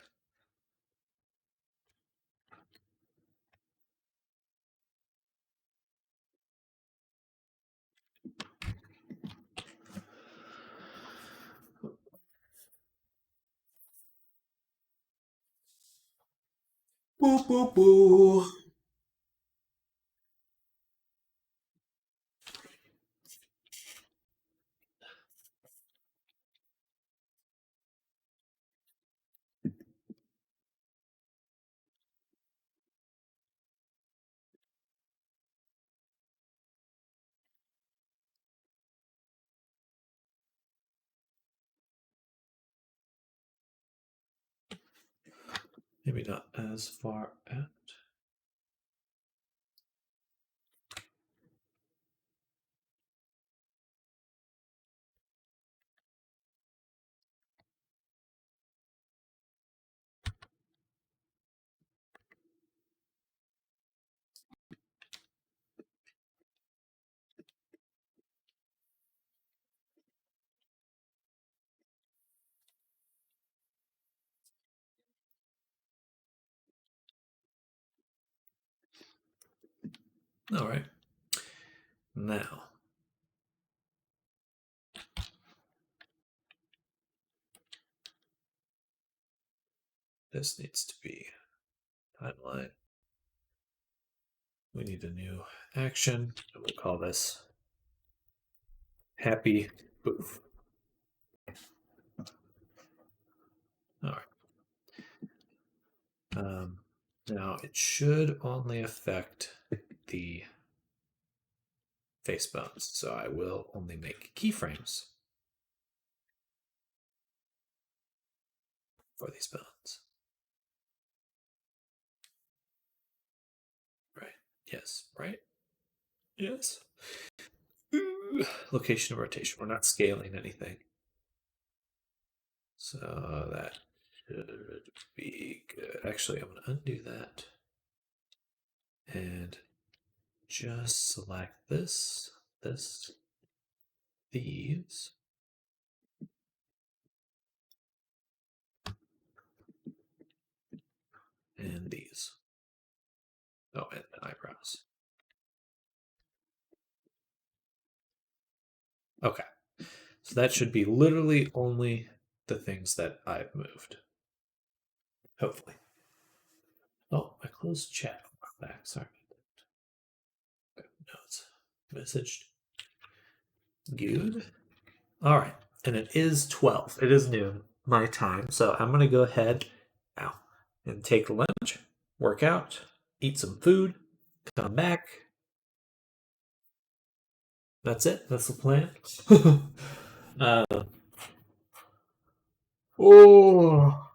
Boo, boo, boo. Maybe not as far out. All right. Now, this needs to be timeline. We need a new action. We'll call this happy poof. All right. Now it should only affect the face bones, so I will only make keyframes for these bones. Yes, right? Yes. Ooh. Location of rotation. We're not scaling anything. So that should be good. Actually, I'm going to undo that and just select this, these, and these. Oh, and the eyebrows. Okay. So that should be literally only the things that I've moved. Hopefully. Oh, I closed chat. I'm back. Sorry. No, it's messaged. Good. All right. And it is 12. It is noon, my time. So I'm going to go ahead now and take lunch, work out, eat some food, come back. That's it. That's the plan. uh, oh.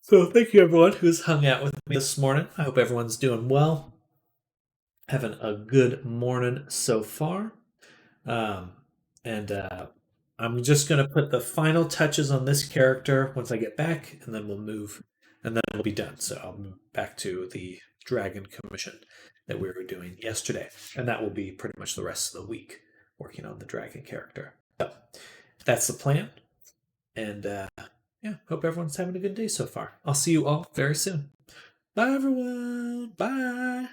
So thank you everyone who's hung out with me this morning. I hope everyone's doing well. Having a good morning so far. Um, and I'm just going to put the final touches on this character once I get back, and then we'll move, and then we'll be done. So I'll move back to the Dragon Commission that we were doing yesterday, and that will be pretty much the rest of the week working on the Dragon character. So that's the plan, and yeah, hope everyone's having a good day so far. I'll see you all very soon. Bye, everyone. Bye.